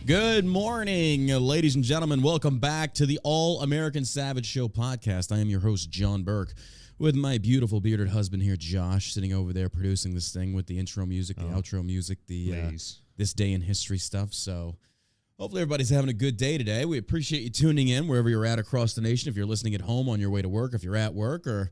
Good morning, ladies and gentlemen. Welcome back to the All-American Savage Show podcast. I am your host, John Burke, with my beautiful bearded husband here, Josh, sitting over there producing this thing with the intro music, the outro music, the this day in history stuff. So hopefully everybody's having a good day today. We appreciate you tuning in wherever you're at across the nation. If you're listening at home on your way to work, if you're at work, or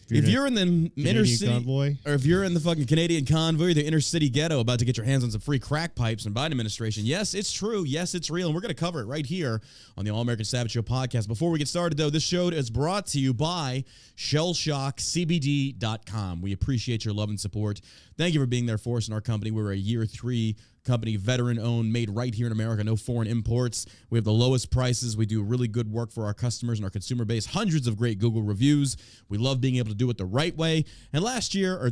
if you're in the inner city, convoy, or if you're in the fucking Canadian convoy, the inner city ghetto, about to get your hands on some free crack pipes from Biden administration. Yes, it's true. Yes, it's real. And we're going to cover it right here on the All-American Savage Show podcast. Before we get started, though, this show is brought to you by ShellShockCBD.com. We appreciate your love and support. Thank you for being there for us in our company. We're a year 3 company, veteran-owned, made right here in America, no foreign imports. We have the lowest prices. We do really good work for our customers and our consumer base, hundreds of great Google reviews. We love being able to do it the right way. And this year,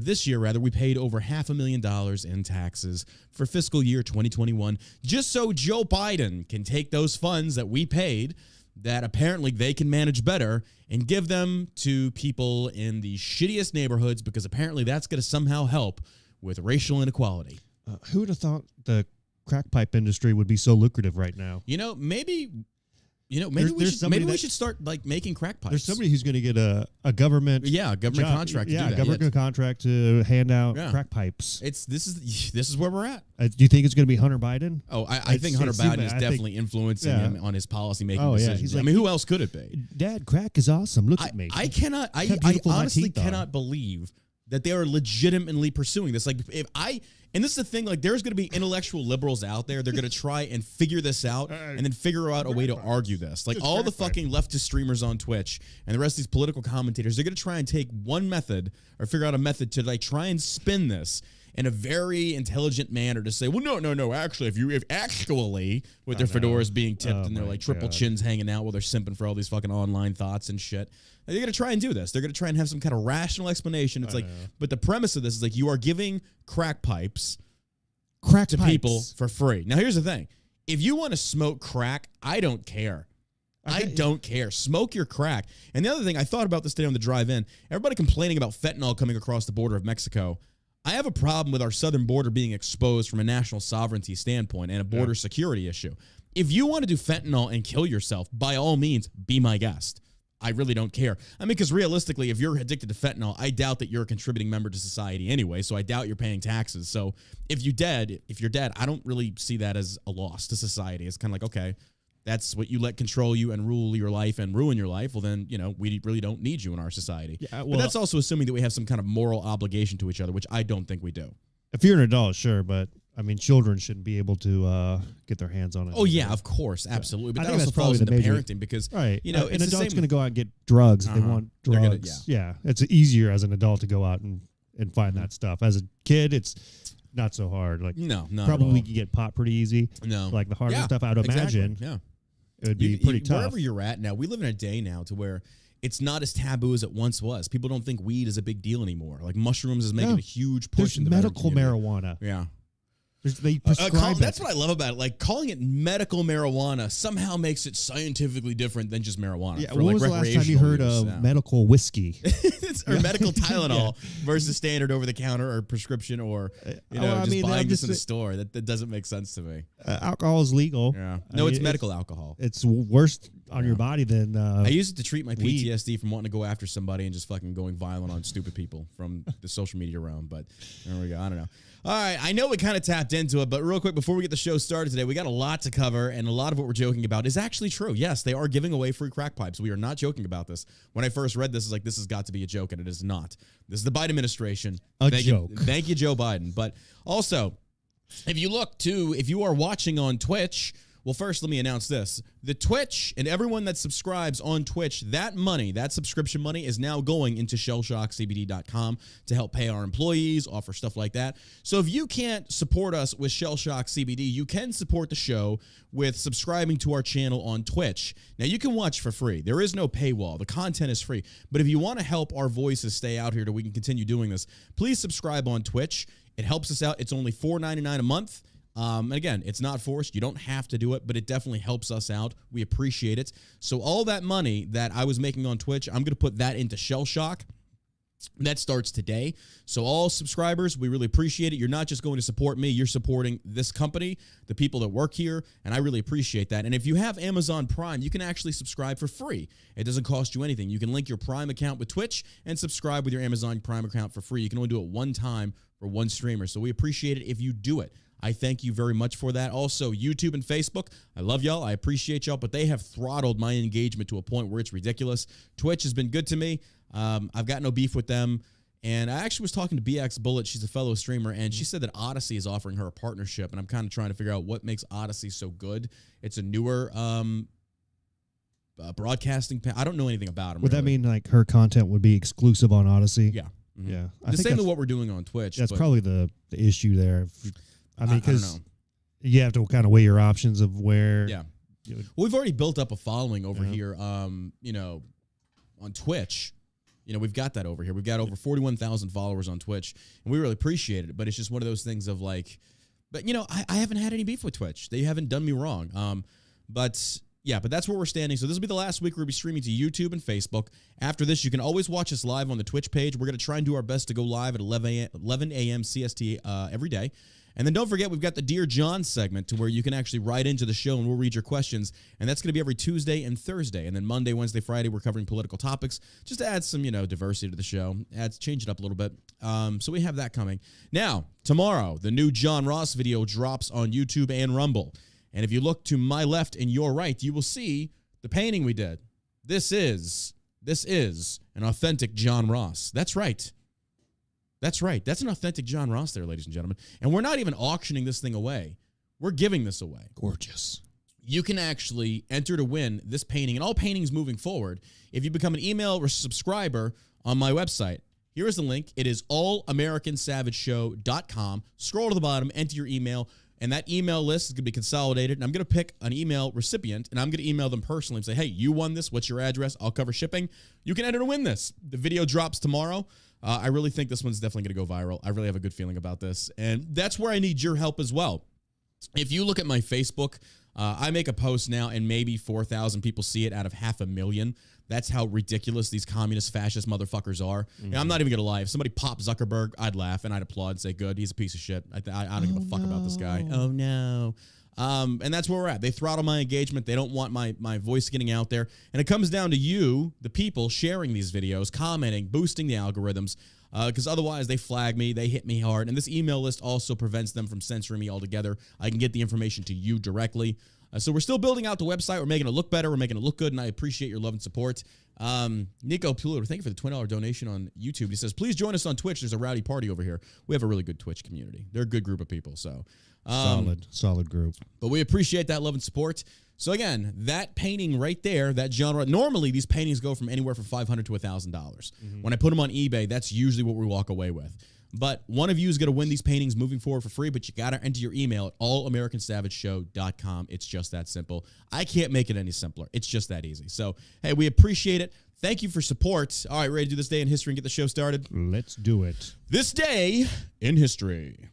we paid over $500,000 in taxes for fiscal year 2021, just so Joe Biden can take those funds that we paid that apparently they can manage better and give them to people in the shittiest neighborhoods, because apparently that's going to somehow help with racial inequality. Who would have thought the crack pipe industry would be so lucrative right now? Maybe we should start making crack pipes. There's somebody who's going to get a government contract. Contract to hand out crack pipes. This is where we're at. Do you think it's going to be Hunter Biden? Oh, I think Hunter Biden is definitely influencing him on his policy making decisions. Like, who else could it be? Dad, crack is awesome. Look at me. I honestly cannot believe that they are legitimately pursuing this. And this is the thing, there's going to be intellectual liberals out there. They're going to try and figure this out and then figure out a way to argue this. All the fucking leftist streamers on Twitch and the rest of these political commentators, they're going to try and take one method or figure out a method to try and spin this in a very intelligent manner to say, well, no, actually, with their fedoras being tipped and their triple chins hanging out while they're simping for all these fucking online thoughts and shit. They're going to try and do this. They're going to try and have some kind of rational explanation. It's but the premise of this is you are giving crack pipes to people for free. Now, here's the thing. If you want to smoke crack, I don't care. I don't care. Smoke your crack. And the other thing, I thought about this today on the drive in. Everybody complaining about fentanyl coming across the border of Mexico. I have a problem with our southern border being exposed from a national sovereignty standpoint and a border security issue. If you want to do fentanyl and kill yourself, by all means, be my guest. I really don't care. Because realistically, if you're addicted to fentanyl, I doubt that you're a contributing member to society anyway, so I doubt you're paying taxes. So if you're dead, I don't really see that as a loss to society. It's kind of okay, that's what you let control you and rule your life and ruin your life. Well, then, we really don't need you in our society. Yeah, but that's also assuming that we have some kind of moral obligation to each other, which I don't think we do. If you're an adult, sure, but children shouldn't be able to get their hands on it. Oh, yeah, of course, absolutely. But that also falls into parenting because, an adult's going to go out and get drugs if they want drugs. It's easier as an adult to go out and find that stuff. As a kid, it's not so hard. No, not probably at all. We could get pot pretty easy. No. The harder stuff, I would imagine. Yeah. It would be pretty tough. Wherever you're at now, we live in a day now to where it's not as taboo as it once was. People don't think weed is a big deal anymore. Mushrooms is making a huge push in the medical marijuana. Yeah. They prescribe that's what I love about it. Calling it medical marijuana somehow makes it scientifically different than just marijuana. Yeah, when was the last time you heard of medical whiskey? Or medical Tylenol versus standard over-the-counter or prescription or buying this in the store. That doesn't make sense to me. Alcohol is legal. Yeah. No, it's medical alcohol. It's worse on your body than I use it to treat my PTSD from wanting to go after somebody and just fucking going violent on stupid people from the social media realm. But there we go. I don't know. All right, I know we kind of tapped into it, but real quick, before we get the show started today, we got a lot to cover, and a lot of what we're joking about is actually true. Yes, they are giving away free crack pipes. We are not joking about this. When I first read this, this has got to be a joke, and it is not. This is the Biden administration. Thank you, Joe Biden. But also, if you are watching on Twitch, well, first, let me announce this. The Twitch and everyone that subscribes on Twitch, that subscription money is now going into ShellShockCBD.com to help pay our employees, offer stuff like that. So if you can't support us with ShellShock CBD, you can support the show with subscribing to our channel on Twitch. Now, you can watch for free. There is no paywall. The content is free. But if you want to help our voices stay out here so we can continue doing this, please subscribe on Twitch. It helps us out. It's only $4.99 a month. And again, it's not forced. You don't have to do it, but it definitely helps us out. We appreciate it. So all that money that I was making on Twitch, I'm going to put that into Shell Shock. That starts today. So all subscribers, we really appreciate it. You're not just going to support me, you're supporting this company, the people that work here, and I really appreciate that. And if you have Amazon Prime, you can actually subscribe for free. It doesn't cost you anything. You can link your Prime account with Twitch and subscribe with your Amazon Prime account for free. You can only do it one time for one streamer. So we appreciate it if you do it. I thank you very much for that. Also, YouTube and Facebook, I love y'all. I appreciate y'all, but they have throttled my engagement to a point where it's ridiculous. Twitch has been good to me. I've got no beef with them. And I actually was talking to BX Bullet. She's a fellow streamer, and she said that Odyssey is offering her a partnership, and I'm kind of trying to figure out what makes Odyssey so good. It's a newer broadcasting. I don't know anything about them. Would that mean like her content would be exclusive on Odyssey? Yeah. Mm-hmm. Yeah. The same with what we're doing on Twitch. That's probably the issue there. I mean, because you have to kind of weigh your options of where. Yeah. Well, we've already built up a following over here, on Twitch. We've got that over here. We've got over 41,000 followers on Twitch, and we really appreciate it. But it's just one of those things of like, but I haven't had any beef with Twitch. They haven't done me wrong. But that's where we're standing. So this will be the last week we'll be streaming to YouTube and Facebook. After this, you can always watch us live on the Twitch page. We're going to try and do our best to go live at 11 a.m. CST every day. And then don't forget, we've got the Dear John segment to where you can actually write into the show and we'll read your questions. And that's going to be every Tuesday and Thursday. And then Monday, Wednesday, Friday, we're covering political topics just to add some, diversity to the show. Change it up a little bit. So we have that coming. Now, tomorrow, the new John Ross video drops on YouTube and Rumble. And if you look to my left and your right, you will see the painting we did. This is an authentic John Ross. That's right. That's right. That's an authentic John Ross there, ladies and gentlemen. And we're not even auctioning this thing away. We're giving this away. Gorgeous. You can actually enter to win this painting and all paintings moving forward if you become an email subscriber on my website. Here is the link. It is allamericансavageshow.com. Scroll to the bottom, enter your email, and that email list is going to be consolidated. And I'm going to pick an email recipient, and I'm going to email them personally and say, hey, you won this. What's your address? I'll cover shipping. You can enter to win this. The video drops tomorrow. I really think this one's definitely going to go viral. I really have a good feeling about this. And that's where I need your help as well. If you look at my Facebook, I make a post now and maybe 4,000 people see it out of 500,000. That's how ridiculous these communist, fascist motherfuckers are. Mm-hmm. And I'm not even going to lie. If somebody popped Zuckerberg, I'd laugh and I'd applaud and say, good, he's a piece of shit. I don't give a fuck about this guy. Oh, no. And that's where we're at. They throttle my engagement. They don't want my voice getting out there. And it comes down to you, the people, sharing these videos, commenting, boosting the algorithms, because otherwise they flag me, they hit me hard. And this email list also prevents them from censoring me altogether. I can get the information to you directly. So we're still building out the website. We're making it look better. We're making it look good, and I appreciate your love and support. Nico Pulo, thank you for the $20 donation on YouTube. He says, please join us on Twitch. There's a rowdy party over here. We have a really good Twitch community. They're a good group of people. So solid group. But we appreciate that love and support. So again, that painting right there, that genre, normally these paintings go from anywhere from $500 to $1,000. Mm-hmm. When I put them on eBay, that's usually what we walk away with. But one of you is going to win these paintings moving forward for free, but you got to enter your email at allamericансavageshow.com. It's just that simple. I can't make it any simpler. It's just that easy. So, hey, we appreciate it. Thank you for support. All right, ready to do this day in history and get the show started? Let's do it. This day in history.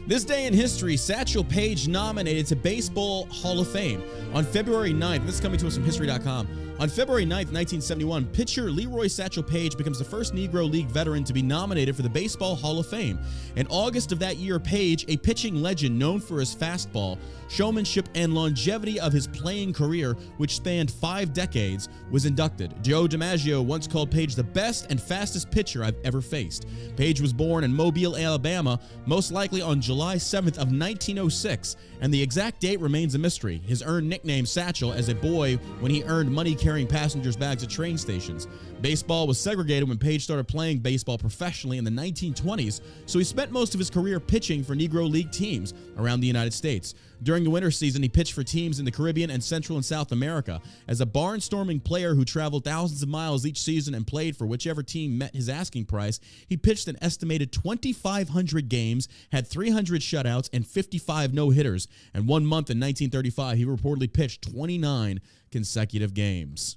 This day in history, Satchel Paige nominated to Baseball Hall of Fame. On February 9th, this is coming to us from History.com. On February 9th, 1971, pitcher Leroy Satchel Paige becomes the first Negro League veteran to be nominated for the Baseball Hall of Fame. In August of that year, Paige, a pitching legend known for his fastball, showmanship, and longevity of his playing career, which spanned 5 decades, was inducted. Joe DiMaggio once called Paige the best and fastest pitcher I've ever faced. Paige was born in Mobile, Alabama, most likely on July 7th of 1906, and the exact date remains a mystery. His earned nickname Satchel as a boy when he earned money carrying passengers' bags at train stations. Baseball was segregated when Paige started playing baseball professionally in the 1920s, so he spent most of his career pitching for Negro League teams around the United States. During the winter season, he pitched for teams in the Caribbean and Central and South America. As a barnstorming player who traveled thousands of miles each season and played for whichever team met his asking price, he pitched an estimated 2,500 games, had 300 shutouts, and 55 no-hitters. And 1 month in 1935, he reportedly pitched 29 consecutive games.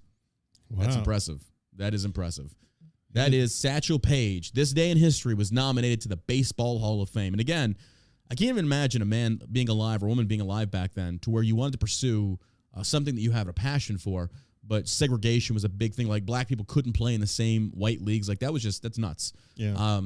Wow. That's impressive. That is impressive. That is Satchel Paige. This day in history was nominated to the Baseball Hall of Fame. And again, I can't even imagine a man being alive or a woman being alive back then to where you wanted to pursue something that you have a passion for, but segregation was a big thing. Like black people couldn't play in the same white leagues. Like that's nuts. Yeah.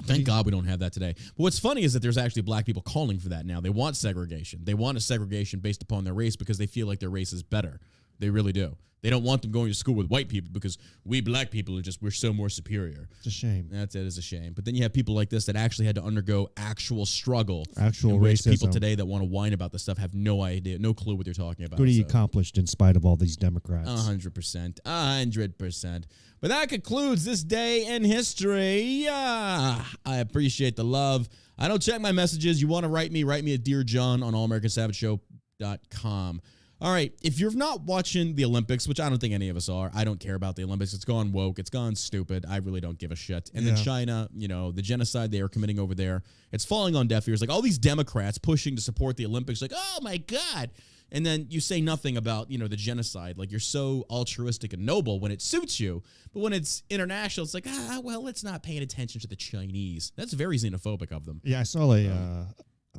Thank God we don't have that today. But what's funny is that there's actually black people calling for that now. They want segregation. They want a segregation based upon their race because they feel like their race is better. They really do. They don't want them going to school with white people because we black people we're so more superior. It's a shame. It is a shame. But then you have people like this that actually had to undergo actual struggle. Actual racism. People today that want to whine about this stuff have no idea, no clue what they're talking about. What he accomplished in spite of all these Democrats. 100%. 100%. But that concludes this day in history. I appreciate the love. I don't check my messages. You want to write me at Dear John on allamericansavageshow.com. All right, if you're not watching the Olympics, which I don't think any of us are, I don't care about the Olympics. It's gone woke. It's gone stupid. I really don't give a shit. And then China, the genocide they are committing over there, it's falling on deaf ears. Like all these Democrats pushing to support the Olympics, like, oh my God. And then you say nothing about, the genocide. Like you're so altruistic and noble when it suits you. But when it's international, it's like, let's not pay attention to the Chinese. That's very xenophobic of them. Yeah, I saw a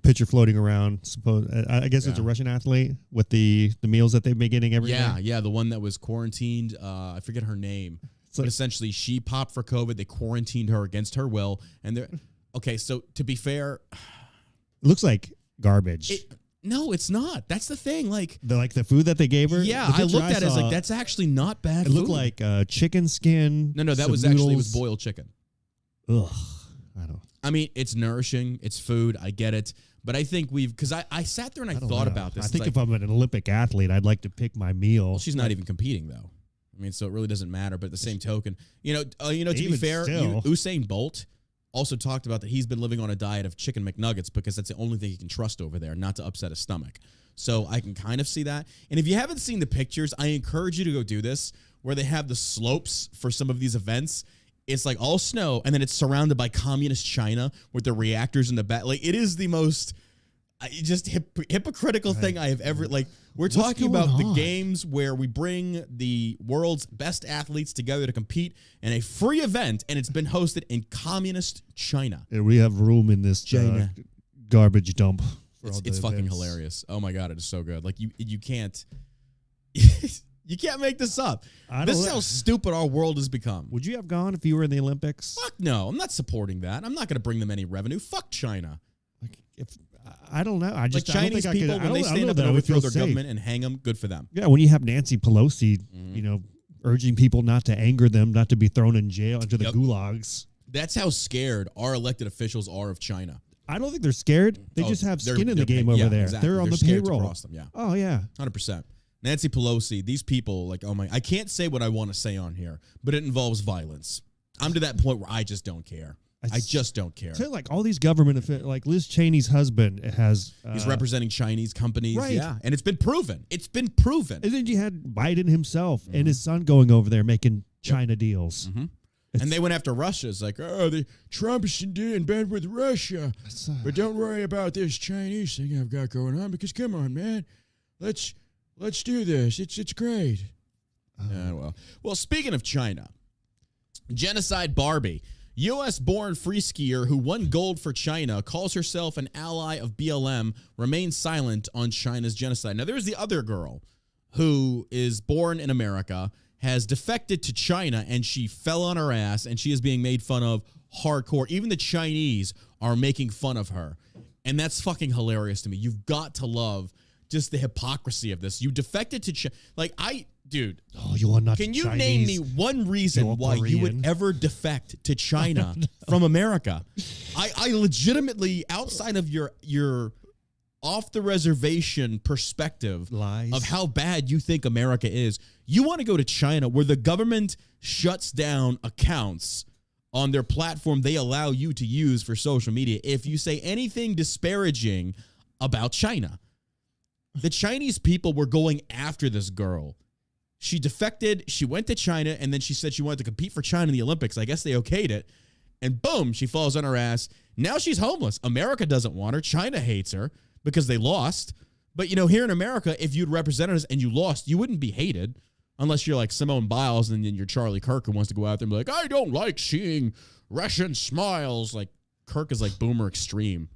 picture floating around. I guess it's a Russian athlete with the meals that they've been getting every day. Yeah, the one that was quarantined. I forget her name. But essentially, she popped for COVID. They quarantined her against her will. And okay, so to be fair, it looks like garbage. No, it's not. That's the thing. Like the food that they gave her. Yeah, I looked at it as like that's actually not bad. It looked like chicken skin. No, that was actually boiled chicken. Ugh, I mean, it's nourishing. It's food. I get it. But I think because I sat there and I thought about this. I think if I'm an Olympic athlete, I'd like to pick my meal. Well, she's not even competing though. I mean, so it really doesn't matter. But at the same token, to be fair, Usain Bolt also talked about that he's been living on a diet of chicken McNuggets because that's the only thing he can trust over there, not to upset his stomach. So I can kind of see that. And if you haven't seen the pictures, I encourage you to go do this, where they have the slopes for some of these events. It's like all snow, and then it's surrounded by communist China with the reactors in the back. Like it is the most just hypocritical thing I have ever We're talking about the games where we bring the world's best athletes together to compete in a free event, and it's been hosted in communist China. And we have room in this garbage dump. It's fucking hilarious. Oh my God, it is so good. Like you can't. You can't make this up. This is how stupid our world has become. Would you have gone if you were in the Olympics? Fuck no. I'm not supporting that. I'm not going to bring them any revenue. Fuck China. I don't know. Chinese people, when they stand up and overthrow their government and hang them, good for them. Yeah, when you have Nancy Pelosi, urging people not to anger them, not to be thrown in jail, into the gulags. That's how scared our elected officials are of China. I don't think they're scared. They just have skin in the game over there. Exactly. They're on the payroll. To cross them, yeah. Oh, yeah. 100%. Nancy Pelosi, these people, I can't say what I want to say on here, but it involves violence. I'm to that point where I just don't care. I just don't care. So all these government officials, like Liz Cheney's husband has... he's representing Chinese companies. Right. Yeah, and it's been proven. And then you had Biden himself and his son going over there making China deals. Mm-hmm. And they went after Russia. It's like, Trump is in bed with Russia. But don't worry about this Chinese thing I've got going on because, come on, man. Let's do this. It's great. Well, speaking of China, Genocide Barbie, U.S.-born free skier who won gold for China, calls herself an ally of BLM, remains silent on China's genocide. Now, there's the other girl who is born in America, has defected to China, and she fell on her ass, and she is being made fun of hardcore. Even the Chinese are making fun of her, and that's fucking hilarious to me. You've got to love just the hypocrisy of this. You defected to China. Dude. Oh, you are not Can you Chinese. Name me one reason why you would ever defect to China from America? I legitimately, outside of your off the reservation perspective of how bad you think America is, you want to go to China where the government shuts down accounts on their platform they allow you to use for social media if you say anything disparaging about China. The Chinese people were going after this girl. She defected, she went to China, and then she said she wanted to compete for China in the Olympics. I guess they okayed it. And boom, she falls on her ass. Now she's homeless. America doesn't want her. China hates her because they lost. But, here in America, if you'd represented us and you lost, you wouldn't be hated unless you're like Simone Biles and then you're Charlie Kirk who wants to go out there and be like, I don't like seeing Russian smiles. Like, Kirk is like Boomer Extreme.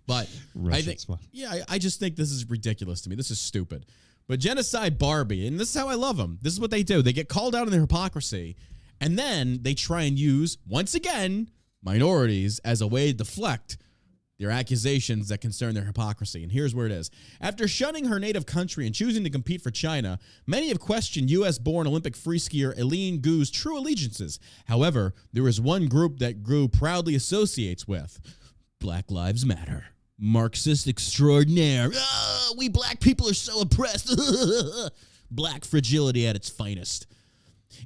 But I just think this is ridiculous to me. This is stupid. But Genocide Barbie, and this is how I love them. This is what they do. They get called out on their hypocrisy, and then they try and use, once again, minorities as a way to deflect their accusations that concern their hypocrisy. And here's where it is. After shunning her native country and choosing to compete for China, many have questioned U.S.-born Olympic free skier Eileen Gu's true allegiances. However, there is one group that Gu proudly associates with. Black Lives Matter. Marxist extraordinaire. Oh, we black people are so oppressed. Black fragility at its finest.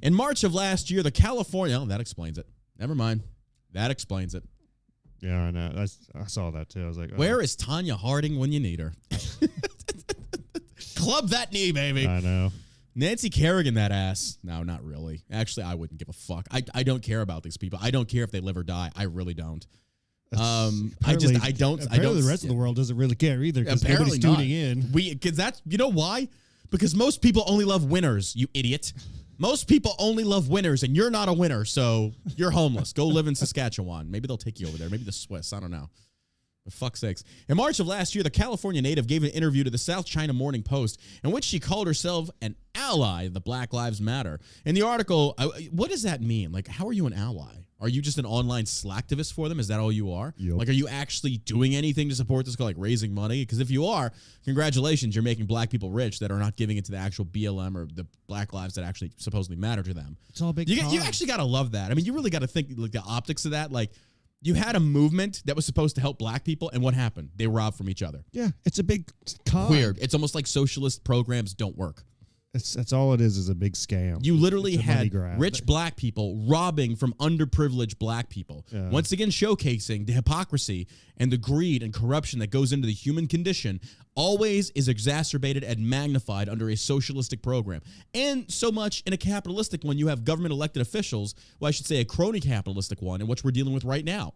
In March of last year, the California... Oh, that explains it. Never mind. That explains it. Yeah, I know. I saw that too. I was like, oh. Where is Tanya Harding when you need her? Club that knee, baby. I know. Nancy Kerrigan, that ass. No, not really. Actually, I wouldn't give a fuck. I don't care about these people. I don't care if they live or die. I really don't. I don't. The rest of the world doesn't really care either because nobody's tuning in. Because that's, you know why? Because most people only love winners, you idiot. Most people only love winners, and you're not a winner, so you're homeless. Go live in Saskatchewan. Maybe they'll take you over there. Maybe the Swiss. I don't know. For fuck's sakes. In March of last year, the California native gave an interview to the South China Morning Post in which she called herself an ally of the Black Lives Matter. In the article, what does that mean? Like, how are you an ally? Are you just an online slacktivist for them? Is that all you are? Yep. Like, are you actually doing anything to support this, like raising money? Because if you are, congratulations, you're making black people rich that are not giving it to the actual BLM or the black lives that actually supposedly matter to them. It's all big. You actually got to love that. I mean, you really got to think like the optics of that. Like, you had a movement that was supposed to help black people, and what happened? They robbed from each other. Yeah, it's a big con. Weird. It's almost like socialist programs don't work. That's all it is a big scam. You literally had rich black people robbing from underprivileged black people. Yeah. Once again, showcasing the hypocrisy and the greed and corruption that goes into the human condition always is exacerbated and magnified under a socialistic program. And so much in a capitalistic one, you have government elected officials, well, I should say a crony capitalistic one, in which we're dealing with right now.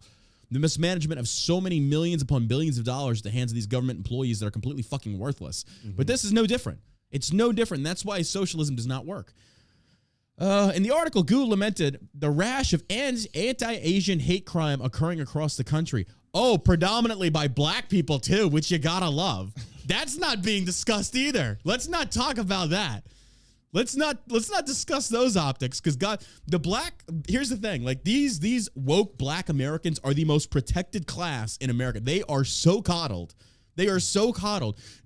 The mismanagement of so many millions upon billions of dollars at the hands of these government employees that are completely fucking worthless. Mm-hmm. But this is no different. It's no different. That's why socialism does not work. In the article, Gu lamented the rash of anti-Asian hate crime occurring across the country. Oh, predominantly by black people too, which you gotta love. That's not being discussed either. Let's not talk about that. Let's not discuss those optics because here's the thing, like these woke black Americans are the most protected class in America. They are so coddled.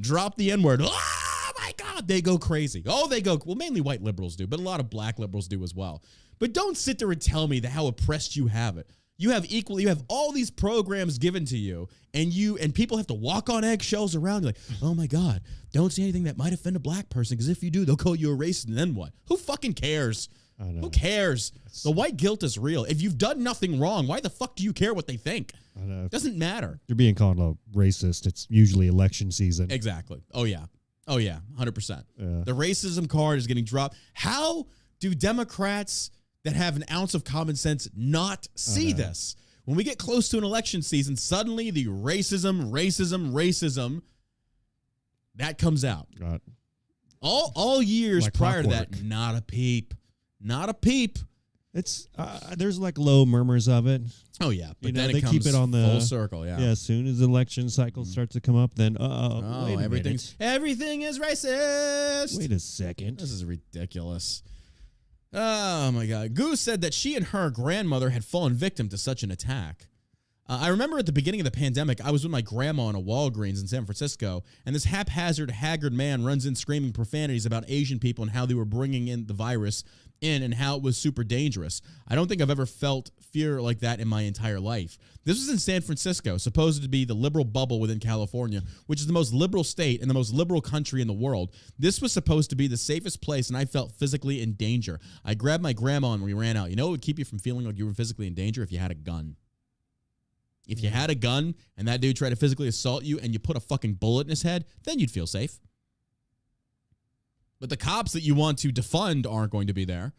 Drop the N-word. Oh my God, they go crazy. Oh, well, mainly white liberals do, but a lot of black liberals do as well. But don't sit there and tell me how oppressed you have it. You have all these programs given to you, and people have to walk on eggshells around you like, oh my God, don't say anything that might offend a black person, because if you do, they'll call you a racist, and then what? Who fucking cares? I know. Who cares? The white guilt is real. If you've done nothing wrong, why the fuck do you care what they think? I know. It doesn't matter. You're being called a racist. It's usually election season. Exactly. Oh, yeah. 100%. Yeah. The racism card is getting dropped. How do Democrats that have an ounce of common sense not see this? When we get close to an election season, suddenly the racism, that comes out. God. All years like prior clockwork. to that, not a peep. Not a peep. It's there's like low murmurs of it. Oh yeah, but then they it comes keep it on the full circle. Yeah. Yeah. As soon as the election cycle starts to come up, then wait a everything is racist. Wait a second. This is ridiculous. Oh my God. Gu said that she and her grandmother had fallen victim to such an attack. I remember at the beginning of the pandemic, I was with my grandma in a Walgreens in San Francisco, and this haphazard, haggard man runs in screaming profanities about Asian people and how they were bringing in the virus in and how it was super dangerous. I don't think I've ever felt fear like that in my entire life. This was in San Francisco, supposed to be the liberal bubble within California, which is the most liberal state and the most liberal country in the world. This was supposed to be the safest place, and I felt physically in danger. I grabbed my grandma and we ran out. You know what would keep you from feeling like you were physically in danger? If you had a gun. If you had a gun and that dude tried to physically assault you and you put a fucking bullet in his head, then you'd feel safe. But the cops that you want to defund aren't going to be there.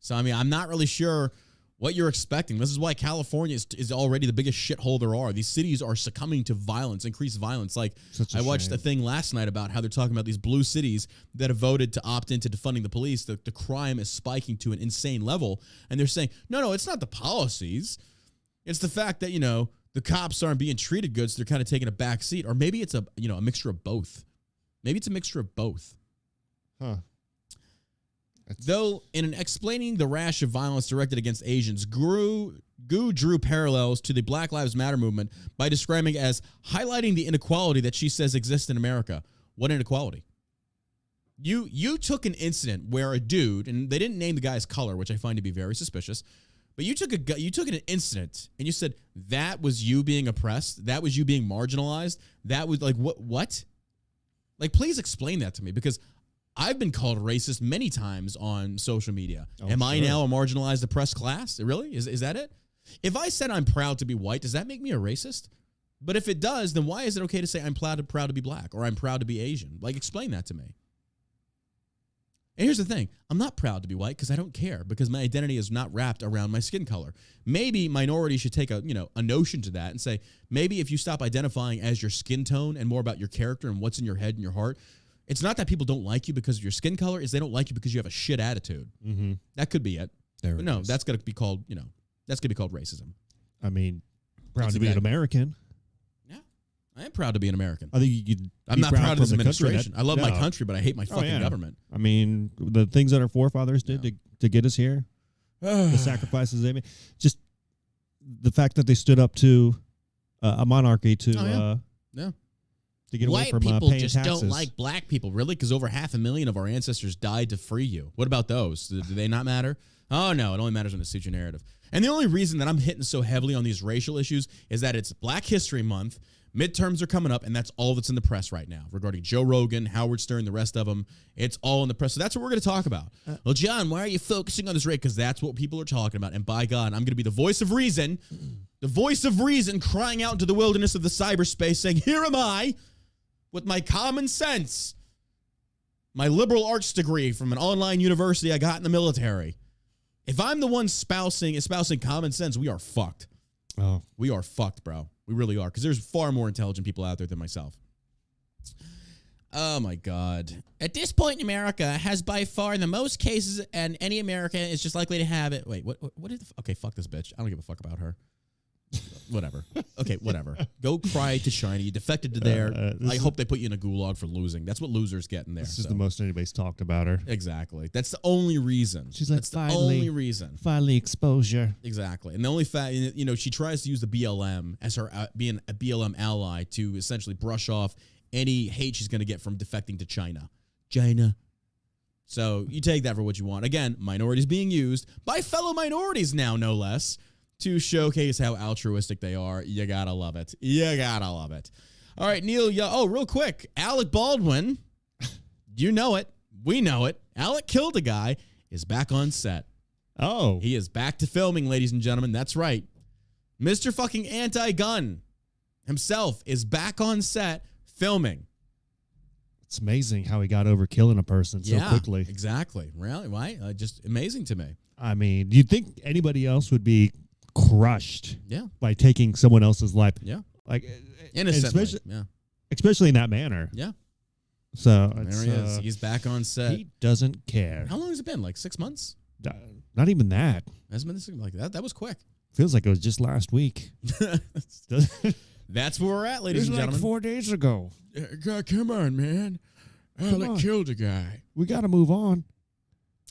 So, I mean, I'm not really sure what you're expecting. This is why California is already the biggest shithole there are. These cities are succumbing to violence, increased violence. Like, I watched a thing last night about how they're talking about these blue cities that have voted to opt into defunding the police. The crime is spiking to an insane level. And they're saying, no, it's not the policies. It's the fact that, the cops aren't being treated good, so they're kind of taking a back seat. Or maybe it's a mixture of both. Maybe it's a mixture of both. Huh. Though, in explaining the rash of violence directed against Asians, Gu drew parallels to the Black Lives Matter movement by describing it as highlighting the inequality that she says exists in America. What inequality? You took an incident where a dude, and they didn't name the guy's color, which I find to be very suspicious, but you took an incident and you said that was you being oppressed, that was you being marginalized, that was like what? Like, please explain that to me, because I've been called racist many times on social media. Am I now a marginalized, oppressed class? Really? Is that it? If I said I'm proud to be white, does that make me a racist? But if it does, then why is it okay to say I'm proud to be black or I'm proud to be Asian? Like, explain that to me. And here's the thing. I'm not proud to be white because I don't care, because my identity is not wrapped around my skin color. Maybe minorities should take a notion to that and say, maybe if you stop identifying as your skin tone and more about your character and what's in your head and your heart, it's not that people don't like you because of your skin color, it's they don't like you because you have a shit attitude. Mm-hmm. That could be it. But no, that's going to be called, that's going to be called racism. I mean, proud to be an American. Yeah, I am proud to be an American. I think I'm not proud of this administration. I love my country, but I hate my fucking government. I mean, the things that our forefathers did to get us here, the sacrifices they made, just the fact that they stood up to a monarchy to get away from white people paying just taxes. don't like black people, really, because over 500,000 of our ancestors died to free you. What about those? Do they not matter? Oh, no, it only matters when it suits your narrative. And the only reason that I'm hitting so heavily on these racial issues is that it's Black History Month, midterms are coming up, and that's all that's in the press right now regarding Joe Rogan, Howard Stern, the rest of them. It's all in the press. So that's what we're going to talk about. Well, John, why are you focusing on this rate? Because that's what people are talking about. And by God, I'm going to be the voice of reason crying out into the wilderness of the cyberspace saying, here am I, with my common sense, my liberal arts degree from an online university I got in the military. If I'm the one espousing common sense, we are fucked. Oh. We are fucked, bro. We really are, because there's far more intelligent people out there than myself. Oh, my God. At this point in America has by far the most cases, and any American is just likely to have it. Wait, what is the... Okay, fuck this bitch. I don't give a fuck about her. Whatever. Okay, whatever. Go cry to China. You defected to there. I hope they put you in a gulag for losing. That's what losers get in there. This is the most anybody's talked about her. Exactly. That's the only reason. She's like, that's the only reason. Finally, exposure. Exactly. And the only fact, she tries to use the BLM as her being a BLM ally to essentially brush off any hate she's going to get from defecting to China. So you take that for what you want. Again, minorities being used by fellow minorities now, no less, to showcase how altruistic they are. You gotta love it. All right, Neil. Oh, real quick. Alec Baldwin. You know it. We know it. Alec Killed a Guy is back on set. Oh. He is back to filming, ladies and gentlemen. That's right. Mr. fucking anti-gun himself is back on set filming. It's amazing how he got over killing a person so quickly. Exactly. Really? Why? Just amazing to me. I mean, you'd think anybody else would be crushed by taking someone else's life. Yeah. Like, innocently. Especially in that manner. Yeah. So there he is. He's back on set. He doesn't care. How long has it been? Like 6 months? Not even that. Hasn't been this like that. That was quick. Feels like it was just last week. That's where we're at, ladies and gentlemen. Like 4 days ago. Come on, man. Alec Killed a Guy. We got to move on.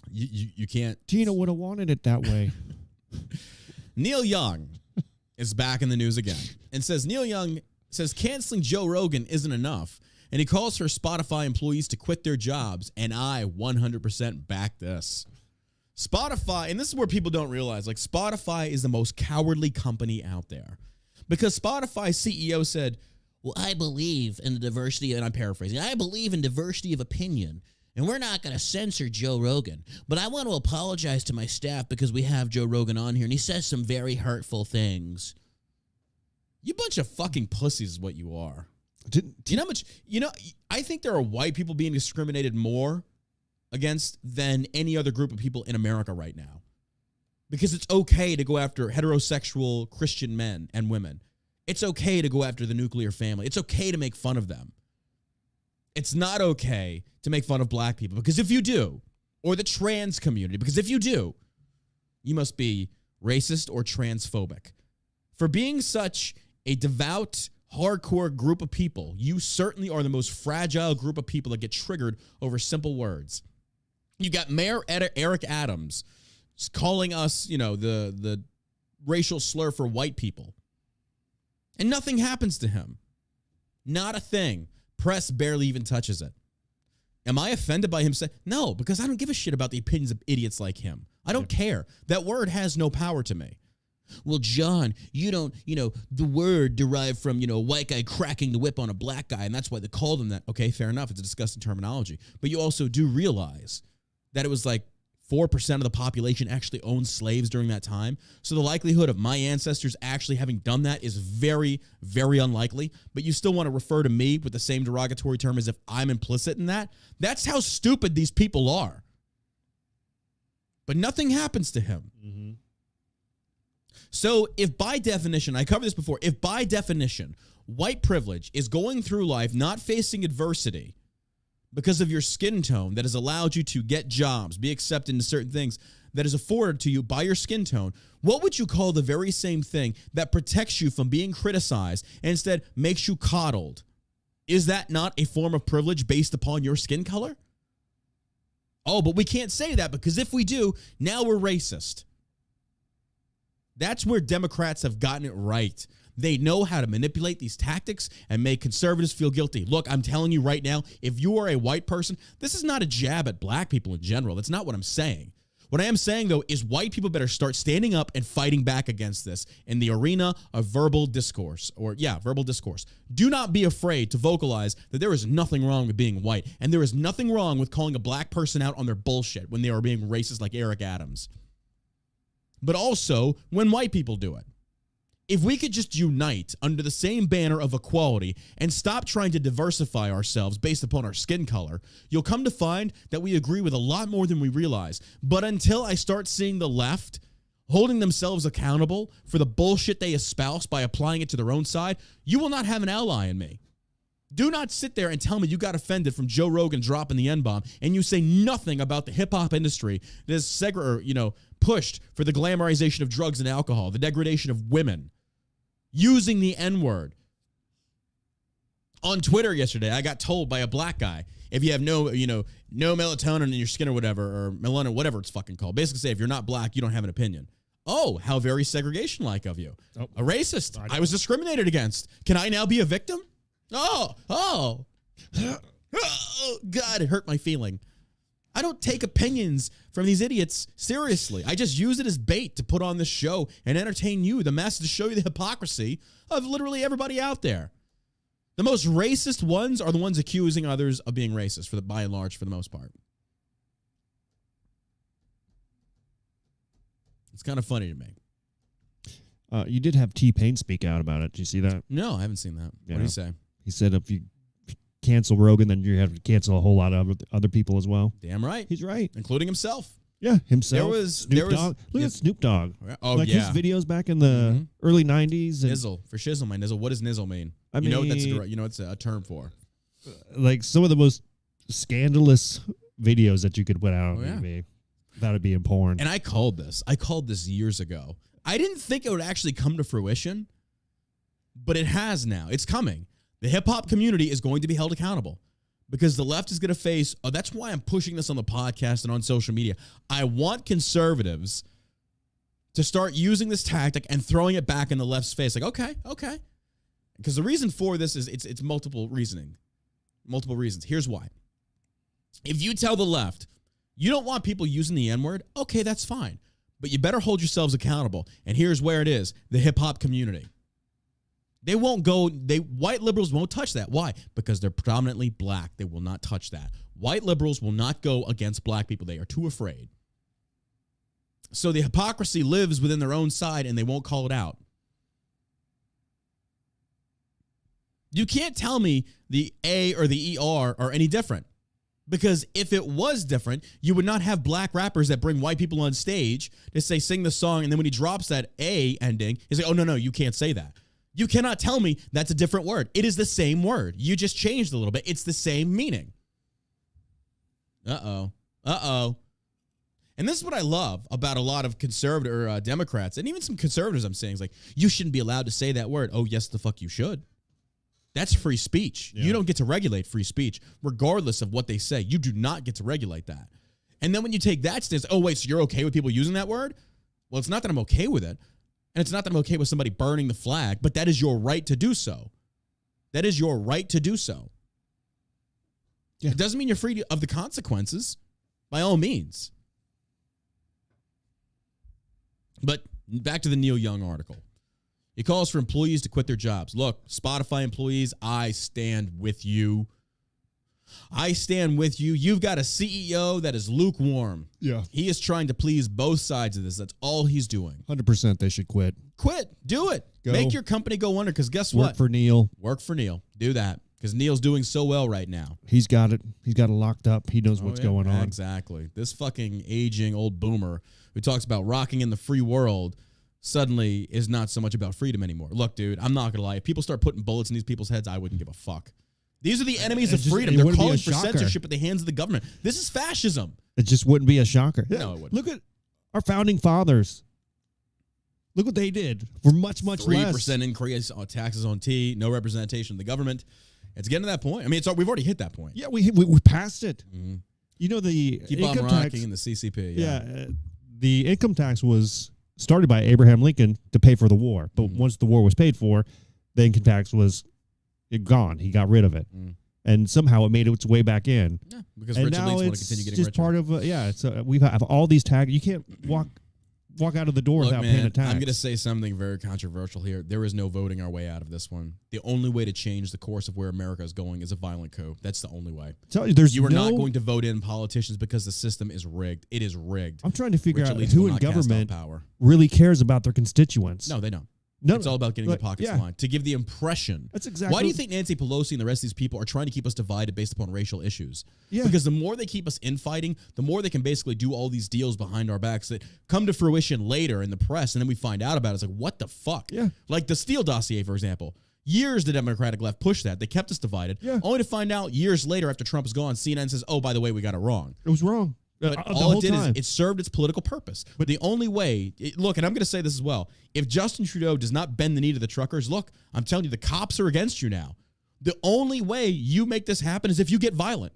You can't. Tina would have wanted it that way. Neil Young is back in the news again and says canceling Joe Rogan isn't enough, and he calls for Spotify employees to quit their jobs, and I 100% back this. Spotify, and this is where people don't realize, like, Spotify is the most cowardly company out there, because Spotify's CEO said, well, I believe in the diversity, and I'm paraphrasing, I believe in diversity of opinion. And we're not going to censor Joe Rogan. But I want to apologize to my staff because we have Joe Rogan on here, and he says some very hurtful things. You bunch of fucking pussies is what you are. Do you know how much... I think there are white people being discriminated more against than any other group of people in America right now. Because it's okay to go after heterosexual Christian men and women. It's okay to go after the nuclear family. It's okay to make fun of them. It's not okay to make fun of black people, because if you do, or the trans community, because if you do, you must be racist or transphobic. For being such a devout, hardcore group of people. You certainly are the most fragile group of people that get triggered over simple words. You got Mayor Eric Adams calling us, the racial slur for white people. And nothing happens to him. Not a thing. Press barely even touches it. Am I offended by him saying? No, because I don't give a shit about the opinions of idiots like him. I don't care. That word has no power to me. Well, John, you don't, the word derived from, a white guy cracking the whip on a black guy, and that's why they called him that. Okay, fair enough. It's a disgusting terminology. But you also do realize that it was like 4% of the population actually owned slaves during that time. So the likelihood of my ancestors actually having done that is very, very unlikely. But you still want to refer to me with the same derogatory term as if I'm implicit in that? That's how stupid these people are. But nothing happens to him. Mm-hmm. So if by definition, I covered this before, if by definition, white privilege is going through life not facing adversity because of your skin tone that has allowed you to get jobs, be accepted into certain things that is afforded to you by your skin tone, what would you call the very same thing that protects you from being criticized and instead makes you coddled? Is that not a form of privilege based upon your skin color? Oh, but we can't say that because if we do, now we're racist. That's where Democrats have gotten it right. They know how to manipulate these tactics and make conservatives feel guilty. Look, I'm telling you right now, if you are a white person, this is not a jab at black people in general. That's not what I'm saying. What I am saying, though, is white people better start standing up and fighting back against this in the arena of verbal discourse. Verbal discourse. Do not be afraid to vocalize that there is nothing wrong with being white, and there is nothing wrong with calling a black person out on their bullshit when they are being racist like Eric Adams. But also when white people do it. If we could just unite under the same banner of equality and stop trying to diversify ourselves based upon our skin color, you'll come to find that we agree with a lot more than we realize. But until I start seeing the left holding themselves accountable for the bullshit they espouse by applying it to their own side, you will not have an ally in me. Do not sit there and tell me you got offended from Joe Rogan dropping the N-bomb and you say nothing about the hip-hop industry that is pushed for the glamorization of drugs and alcohol, the degradation of women, using the N-word. On Twitter yesterday, I got told by a black guy, if you have no melatonin in your skin or whatever, or melanin, whatever it's fucking called, basically say if you're not black, you don't have an opinion. Oh, how very segregation-like of you. Oh, a racist. I was discriminated against. Can I now be a victim? Oh, God, it hurt my feeling. I don't take opinions from these idiots seriously. I just use it as bait to put on this show and entertain you, the masses, to show you the hypocrisy of literally everybody out there. The most racist ones are the ones accusing others of being racist, by and large, for the most part. It's kind of funny to me. You did have T-Pain speak out about it. Did you see that? No, I haven't seen that. Yeah. What did he say? He said if you cancel Rogan, then you have to cancel a whole lot of other people as well. Damn right. He's right. Including himself. Yeah, himself. There was Dogg. Look at Snoop Dogg. Oh, like his videos back in the early 90s. Nizzle. For shizzle, my nizzle. What does nizzle mean? I mean, it's a term for. Like some of the most scandalous videos that you could put out on TV. That'd be in porn. And I called this years ago. I didn't think it would actually come to fruition, but it has now. It's coming. The hip-hop community is going to be held accountable because the left is going to face, that's why I'm pushing this on the podcast and on social media. I want conservatives to start using this tactic and throwing it back in the left's face. Like, okay. Because the reason for this is it's multiple reasoning. Multiple reasons. Here's why. If you tell the left, you don't want people using the N-word, okay, that's fine. But you better hold yourselves accountable. And here's where it is, the hip-hop community. White liberals won't touch that. Why? Because they're predominantly black. They will not touch that. White liberals will not go against black people. They are too afraid. So the hypocrisy lives within their own side and they won't call it out. You can't tell me the A or the ER are any different. Because if it was different, you would not have black rappers that bring white people on stage to say, sing the song, and then when he drops that A ending, he's like, oh, no, you can't say that. You cannot tell me that's a different word. It is the same word. You just changed a little bit. It's the same meaning. Uh-oh. And this is what I love about a lot of conservative Democrats, and even some conservatives I'm saying, is like, you shouldn't be allowed to say that word. Oh, yes, the fuck you should. That's free speech. Yeah. You don't get to regulate free speech, regardless of what they say. You do not get to regulate that. And then when you take that stance, oh, wait, so you're okay with people using that word? Well, it's not that I'm okay with it. And it's not that I'm okay with somebody burning the flag, but that is your right to do so. That is your right to do so. Yeah. It doesn't mean you're free of the consequences, by all means. But back to the Neil Young article. He calls for employees to quit their jobs. Look, Spotify employees, I stand with you. I stand with you. You've got a CEO that is lukewarm. Yeah. He is trying to please both sides of this. That's all he's doing. 100% they should quit. Quit. Do it. Go. Make your company go under, because guess what? Work for Neil. Work for Neil. Do that, because Neil's doing so well right now. He's got it. He's got it locked up. He knows what's going on. Exactly. This fucking aging old boomer who talks about rocking in the free world suddenly is not so much about freedom anymore. Look, dude, I'm not going to lie. If people start putting bullets in these people's heads, I wouldn't give a fuck. These are the enemies of freedom. They're calling for censorship at the hands of the government. This is fascism. It just wouldn't be a shocker. No, it wouldn't. Look at our founding fathers. Look what they did for much, much 3% less. 3% increase on taxes on tea, no representation of the government. It's getting to that point. I mean, we've already hit that point. Yeah, we passed it. Mm-hmm. You know, the Keep income on tax, rocking in the CCP. Yeah, the income tax was started by Abraham Lincoln to pay for the war. But once the war was paid for, the income tax was gone. He got rid of it. And somehow it made its way back in. Yeah, because rich elites want to continue getting richer. Just part of, it's we have all these tags. You can't walk out of the door without paying a tax. I'm going to say something very controversial here. There is no voting our way out of this one. The only way to change the course of where America is going is a violent coup. That's the only way. You are not going to vote in politicians because the system is rigged. It is rigged. I'm trying to figure out who in government really cares about their constituents. No, they don't. No, it's all about getting the pockets lined. To give the impression. That's exactly. Why do you think Nancy Pelosi and the rest of these people are trying to keep us divided based upon racial issues? Yeah. Because the more they keep us infighting, the more they can basically do all these deals behind our backs that come to fruition later in the press, and then we find out about it. It's like, what the fuck? Yeah. Like the Steele dossier, for example. Years the Democratic left pushed that. They kept us divided. Yeah. Only to find out years later, after Trump is gone, CNN says, oh, by the way, we got it wrong. It was wrong. But all it did is it served its political purpose. But the only way, look, and I'm going to say this as well, if Justin Trudeau does not bend the knee to the truckers, look, I'm telling you, the cops are against you now. The only way you make this happen is if you get violent.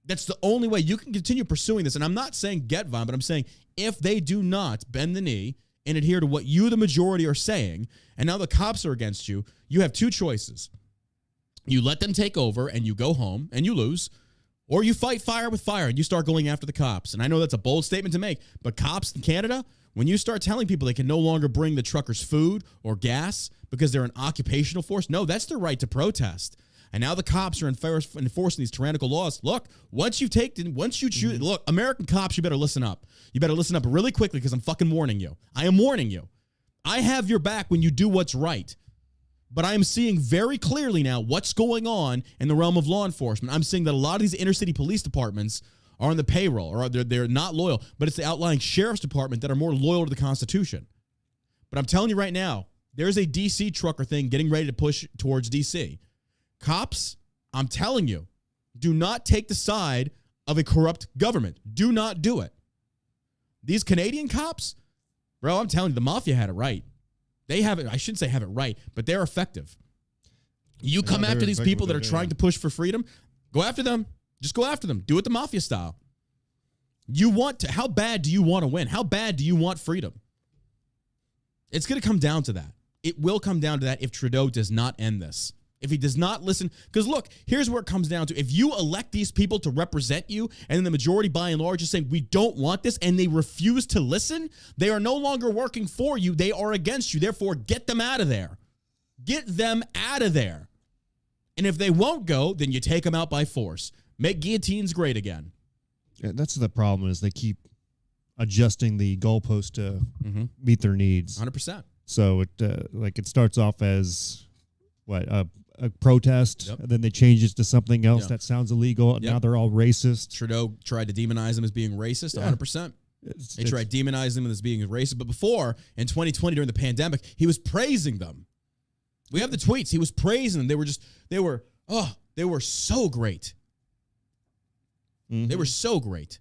That's the only way you can continue pursuing this. And I'm not saying get violent, but I'm saying if they do not bend the knee and adhere to what you, the majority, are saying, and now the cops are against you, you have two choices. You let them take over and you go home and you lose. Or you fight fire with fire and you start going after the cops. And I know that's a bold statement to make, but cops in Canada, when you start telling people they can no longer bring the truckers food or gas because they're an occupational force, no, that's their right to protest. And now the cops are enforcing these tyrannical laws. Look, once you choose, look, American cops, you better listen up. You better listen up really quickly because I'm fucking warning you. I am warning you. I have your back when you do what's right. But I am seeing very clearly now what's going on in the realm of law enforcement. I'm seeing that a lot of these inner city police departments are on the payroll, or they're not loyal, but it's the outlying sheriff's department that are more loyal to the Constitution. But I'm telling you right now, there's a D.C. trucker thing getting ready to push towards D.C. Cops, I'm telling you, do not take the side of a corrupt government. Do not do it. These Canadian cops, bro, I'm telling you, the mafia had it right. They have it, I shouldn't say have it right, but they're effective. You come after these people that are trying to push for freedom, go after them. Just go after them. Do it the mafia style. How bad do you want to win? How bad do you want freedom? It's going to come down to that. It will come down to that if Trudeau does not end this. If he does not listen, because look, here's where it comes down to. If you elect these people to represent you, and then the majority by and large is saying, we don't want this, and they refuse to listen, they are no longer working for you. They are against you. Therefore, get them out of there. Get them out of there. And if they won't go, then you take them out by force. Make guillotines great again. Yeah, that's the problem, is they keep adjusting the goalpost to meet their needs. 100%. So it starts off as a protest, and then they change it to something else that sounds illegal, and now they're all racist. Trudeau tried to demonize them as being racist, 100%. They tried to demonize them as being racist, but before, in 2020 during the pandemic, he was praising them. We have the tweets. He was praising them. They were so great. They were so great.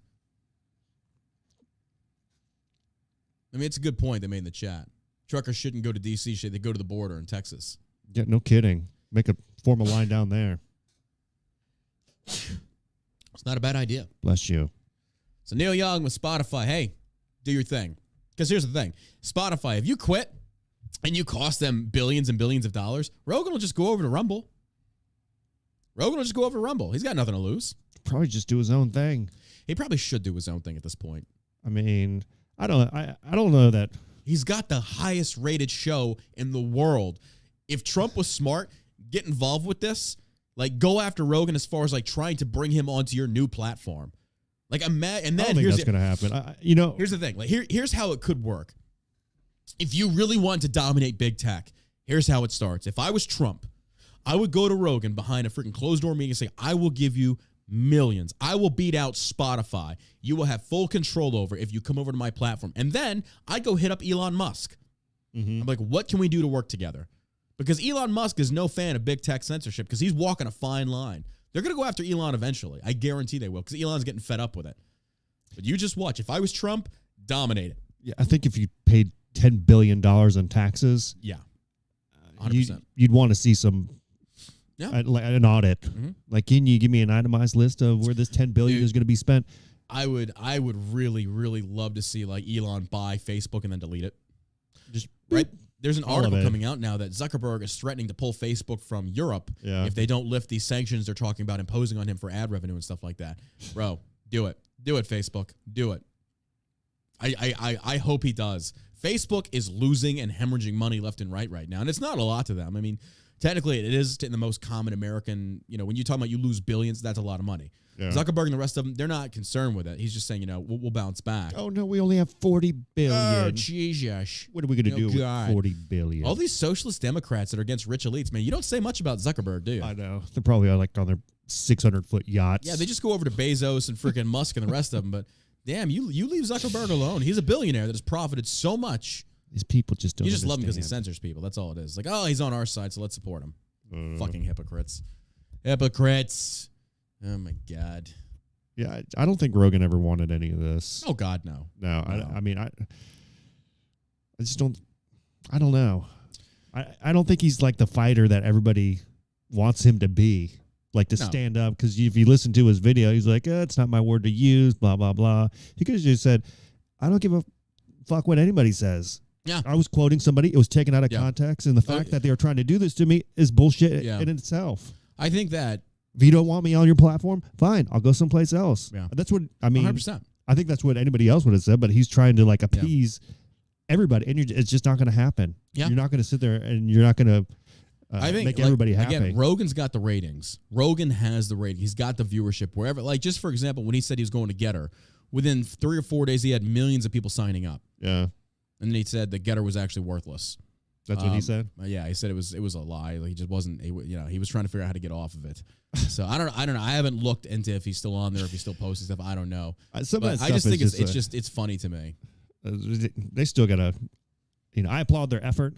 I mean, it's a good point they made in the chat. Truckers shouldn't go to D.C. They go to the border in Texas. Yeah, no kidding. Make a formal line down there. It's not a bad idea. Bless you. So Neil Young with Spotify, hey, do your thing. Because here's the thing. Spotify, if you quit and you cost them billions and billions of dollars, Rogan will just go over to Rumble. He's got nothing to lose. Probably just do his own thing. He probably should do his own thing at this point. I mean, I don't know that. He's got the highest rated show in the world. If Trump was smart, get involved with this. Like, go after Rogan as far as like trying to bring him onto your new platform. Like, and then I don't think that's going to happen. Here's the thing. Like, here's how it could work. If you really want to dominate big tech, here's how it starts. If I was Trump, I would go to Rogan behind a freaking closed door meeting and say, I will give you millions. I will beat out Spotify. You will have full control over if you come over to my platform. And then I go hit up Elon Musk. Mm-hmm. I'm like, what can we do to work together? Because Elon Musk is no fan of big tech censorship because he's walking a fine line. They're going to go after Elon eventually. I guarantee they will because Elon's getting fed up with it. But you just watch. If I was Trump, dominate it. Yeah, I think if you paid $10 billion in taxes, 100%. You'd want to see some... Yeah. An audit. Mm-hmm. Like, can you give me an itemized list of where this $10 billion is going to be spent? I would really, really love to see like Elon buy Facebook and then delete it. Just right. There's an article coming out now that Zuckerberg is threatening to pull Facebook from Europe if they don't lift these sanctions they're talking about imposing on him for ad revenue and stuff like that. Bro, do it. Do it, Facebook. Do it. I hope he does. Facebook is losing and hemorrhaging money left and right now, and it's not a lot to them. I mean, technically, it is in the most common American, when you talk about you lose billions, that's a lot of money. Yeah. Zuckerberg and the rest of them, they're not concerned with it. He's just saying, we'll bounce back. Oh, no, we only have 40 billion. Oh, Jesus. What are we going to do with 40 billion? All these socialist Democrats that are against rich elites, man, you don't say much about Zuckerberg, do you? I know. They're probably like on their 600-foot yachts. Yeah, they just go over to Bezos and freaking Musk and the rest of them. But, damn, you leave Zuckerberg alone. He's a billionaire that has profited so much. These people just don't You just understand. love him because he censors people. That's all it is. Like, oh, he's on our side, so let's support him. Fucking hypocrites. Hypocrites. Oh, my God. Yeah, I don't think Rogan ever wanted any of this. Oh, God, no. No. I mean, I just don't. I don't know. I don't think he's like the fighter that everybody wants him to be. Like to stand up. Because if you listen to his video, he's like, it's not my word to use, blah, blah, blah. He could have just said, I don't give a fuck what anybody says. Yeah. I was quoting somebody. It was taken out of context. And the fact that they were trying to do this to me is bullshit in itself. I think that. If you don't want me on your platform, fine. I'll go someplace else. Yeah. That's what, I mean. 100%. I think that's what anybody else would have said, but he's trying to like appease everybody. And it's just not going to happen. Yeah. You're not going to sit there and you're not going to make everybody happy. Again, Rogan's got the ratings. Rogan has the rating. He's got the viewership wherever. Like, just for example, when he said he was going to Getter, within 3 or 4 days, he had millions of people signing up. Yeah. And then he said that Getter was actually worthless. That's what he said? Yeah, he said it was a lie. He just wasn't. He was trying to figure out how to get off of it. So I don't know. I haven't looked into if he's still on there, if he's still posting stuff. I don't know. I just think it's funny to me. They still gotta. I applaud their effort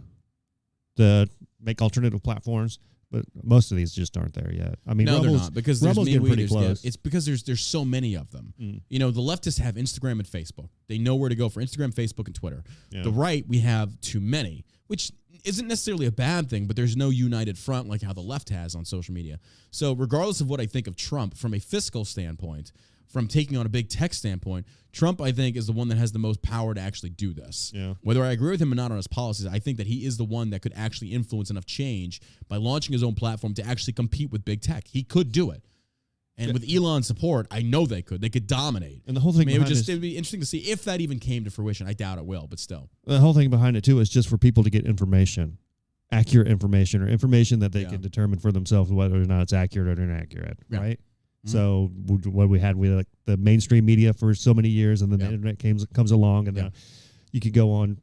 to make alternative platforms, but most of these just aren't there yet. I mean, no, they're not because there's pretty close. It's because there's so many of them. The leftists have Instagram and Facebook. They know where to go for Instagram, Facebook, and Twitter. Yeah. The right, we have too many, which isn't necessarily a bad thing, but there's no united front like how the left has on social media. So regardless of what I think of Trump from a fiscal standpoint, from taking on a big tech standpoint, Trump, I think, is the one that has the most power to actually do this. Yeah. Whether I agree with him or not on his policies, I think that he is the one that could actually influence enough change by launching his own platform to actually compete with big tech. He could do it. And with Elon's support, I know they could. They could dominate. And the whole thing it would be interesting to see if that even came to fruition. I doubt it will, but still. The whole thing behind it, too, is just for people to get information, accurate information, or information that they can determine for themselves whether or not it's accurate or inaccurate, right? Mm-hmm. So what we had, like the mainstream media for so many years, and then the internet comes along, and you could go on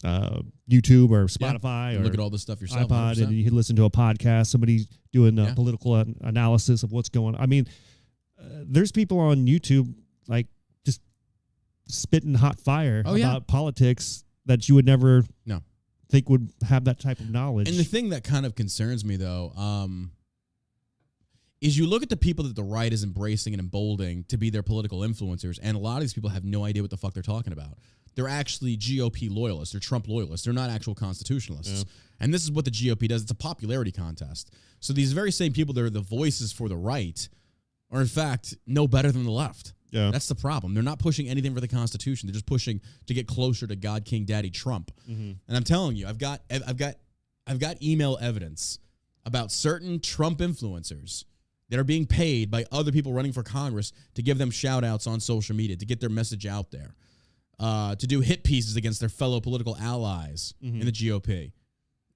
YouTube or Spotify or look at all this stuff yourself. iPod, 100%. And you could listen to a podcast, somebody doing political analysis of what's going on. I mean, there's people on YouTube like just spitting hot fire about politics that you would never think would have that type of knowledge. And the thing that kind of concerns me, though, is you look at the people that the right is embracing and emboldening to be their political influencers, and a lot of these people have no idea what the fuck they're talking about. They're actually GOP loyalists. They're Trump loyalists. They're not actual constitutionalists. Yeah. And this is what the GOP does. It's a popularity contest. So these very same people that are the voices for the right are, in fact, no better than the left. Yeah. That's the problem. They're not pushing anything for the Constitution. They're just pushing to get closer to God, King, Daddy, Trump. Mm-hmm. And I'm telling you, I've got email evidence about certain Trump influencers that are being paid by other people running for Congress to give them shout-outs on social media, to get their message out there, to do hit pieces against their fellow political allies in the GOP.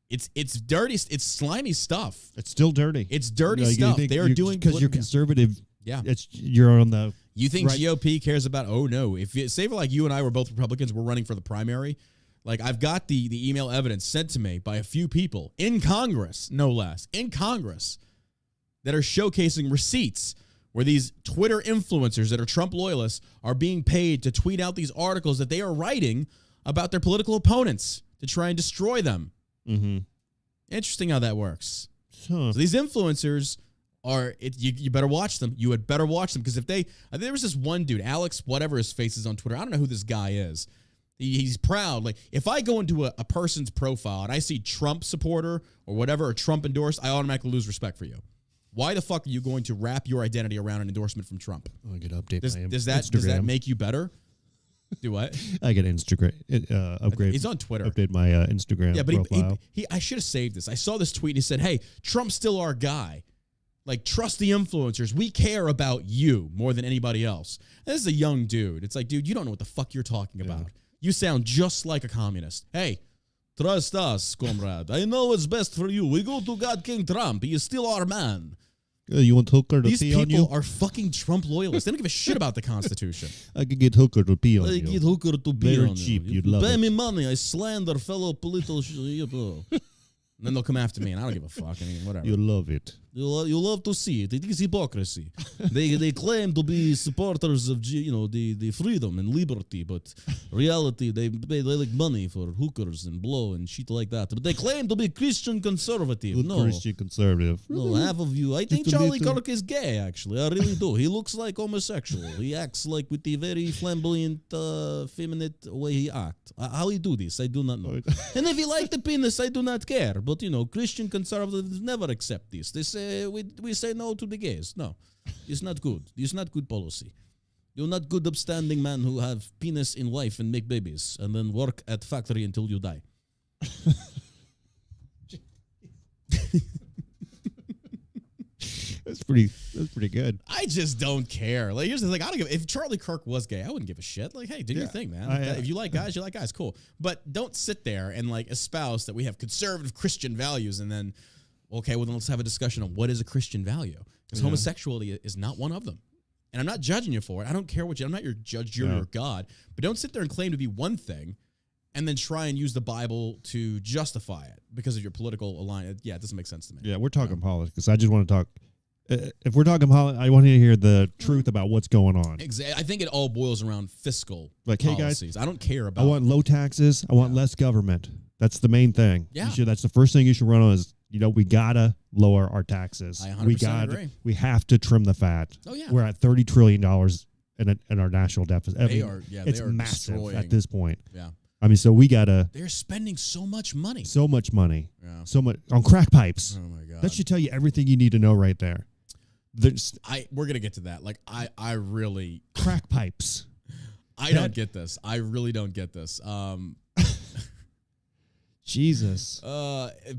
It's dirty. It's slimy stuff. It's still dirty. It's dirty stuff. They are doing because you're conservative. Yeah, you're on the. You think right. GOP cares about? Oh no! If say for like you and I were both Republicans, we're running for the primary. Like I've got the email evidence sent to me by a few people in Congress, no less, in Congress, that are showcasing receipts where these Twitter influencers that are Trump loyalists are being paid to tweet out these articles that they are writing about their political opponents to try and destroy them. Mm-hmm. Interesting how that works. So these influencers are you better watch them. You had better watch them because if there was this one dude, Alec, whatever his face is on Twitter. I don't know who this guy is. He's proud. Like if I go into a person's profile and I see Trump supporter or whatever, or Trump endorsed, I automatically lose respect for you. Why the fuck are you going to wrap your identity around an endorsement from Trump? I get update. Does that make you better? Do what? I get Instagram upgrade. He's on Twitter. Update my Instagram. Yeah, but profile. I should have saved this. I saw this tweet and he said, "Hey, Trump's still our guy. Like, trust the influencers. We care about you more than anybody else." And this is a young dude. It's like, dude, you don't know what the fuck you're talking about. You sound just like a communist. Hey, trust us, comrade. I know what's best for you. We go to God King Trump. He is still our man. You want Hooker to pee on you? These people are fucking Trump loyalists. They don't give a shit about the Constitution. I could get Hooker to pee on you. I get Hooker to pee Very on cheap. you. You'd love Pay it. me money. I slander fellow political and then they'll come after me, and I don't give a fuck. I mean, whatever. You love it. You love to see it. It is hypocrisy. They claim to be supporters of the freedom and liberty, but reality they like money for hookers and blow and shit like that. But they claim to be Christian conservative. No, Christian conservative. No, half of you. I think Charlie Kirk is gay. Actually, I really do. He looks like homosexual. He acts like with the very flamboyant, feminine way he acts. How he do this, I do not know. And if he like the penis, I do not care. But Christian conservatives never accept this. They say we say no to the gays. No, it's not good. It's not good policy. You're not good upstanding man who have penis in wife and make babies and then work at factory until you die. That's pretty good. I just don't care. Like here's the thing. I don't give. If Charlie Kirk was gay, I wouldn't give a shit. Like, hey, do your thing, man. If you like guys, you like guys. Cool. But don't sit there and like espouse that we have conservative Christian values and then, okay, well then let's have a discussion on what is a Christian value because homosexuality is not one of them. And I'm not judging you for it. I don't care I'm not your judge. You're your God. But don't sit there and claim to be one thing and then try and use the Bible to justify it because of your political alignment. Yeah, it doesn't make sense to me. Yeah, we're talking politics. I just want to talk. If we're talking politics, I want to hear the truth about what's going on. Exactly. I think it all boils around fiscal policies. Hey guys, I don't care about. I want low taxes. I want less government. That's the main thing. Yeah. That's the first thing you should run on is, we gotta lower our taxes. I 100% agree. We have to trim the fat. Oh yeah. We're at $30 trillion in our national deficit. It's massive destroying. At this point. Yeah. I mean, so we gotta. They're spending so much money. So much money. Yeah. So much on crack pipes. Oh my god. That should tell you everything you need to know right there. We're gonna get to that. Like I really crack pipes. I don't get this. I really don't get this. Jesus.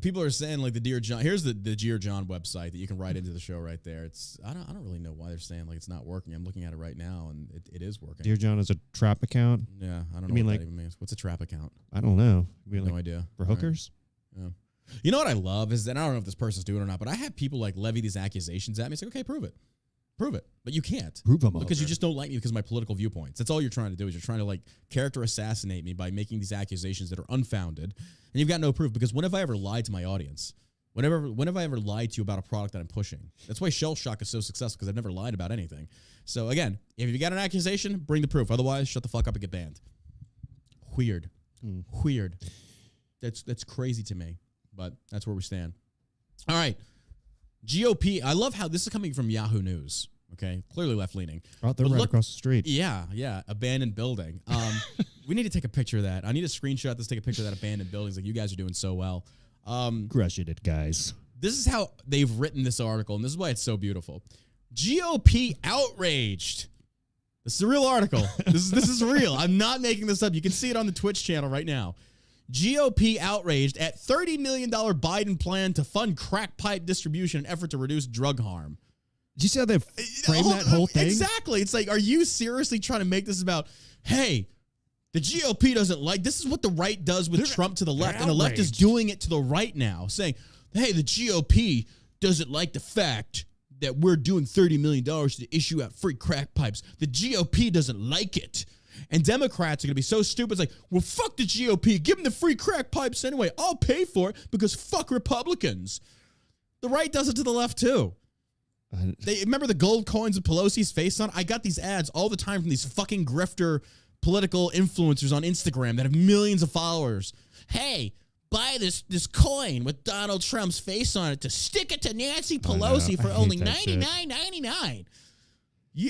People are saying like the Dear John. Here's the Dear John website that you can write into the show right there. I don't really know why they're saying like it's not working. I'm looking at it right now and it is working. Dear John is a trap account. Yeah, I don't know what that even means. What's a trap account? I don't know. No idea. For hookers? Right. Yeah. You know what I love is that I don't know if this person's doing it or not, but I have people like levy these accusations at me. It's like, okay, prove it. But you can't. Prove them because you just don't like me because of my political viewpoints. That's all you're trying to do is you're trying to like character assassinate me by making these accusations that are unfounded. And you've got no proof because when have I ever lied to my audience? When have I ever lied to you about a product that I'm pushing? That's why Shell Shock is so successful because I've never lied about anything. So again, if you got an accusation, bring the proof. Otherwise, shut the fuck up and get banned. Weird. That's crazy to me. But that's where we stand. All right. GOP, I love how this is coming from Yahoo News. Okay, clearly left-leaning. Oh, they're right across the street. Yeah, abandoned building. We need to take a picture of that. I need to screenshot this, take a picture of that abandoned building. Like, you guys are doing so well. Crushing it, guys. This is how they've written this article, and this is why it's so beautiful. GOP outraged. This is a real article. This is real. I'm not making this up. You can see it on the Twitch channel right now. GOP outraged at $30 million Biden plan to fund crack pipe distribution in an effort to reduce drug harm. Did you see how they framed that whole thing? Exactly. It's like, are you seriously trying to make this about, hey, the GOP doesn't like, this is what the right does with Trump to the left, and the left is doing it to the right now, saying, hey, the GOP doesn't like the fact that we're doing $30 million to issue out free crack pipes. The GOP doesn't like it. And Democrats are going to be so stupid. It's like, well, fuck the GOP. Give them the free crack pipes anyway. I'll pay for it because fuck Republicans. The right does it to the left, too. They remember the gold coins with Pelosi's face on? I got these ads all the time from these fucking grifter political influencers on Instagram that have millions of followers. Hey, buy this coin with Donald Trump's face on it to stick it to Nancy Pelosi for only $99.99.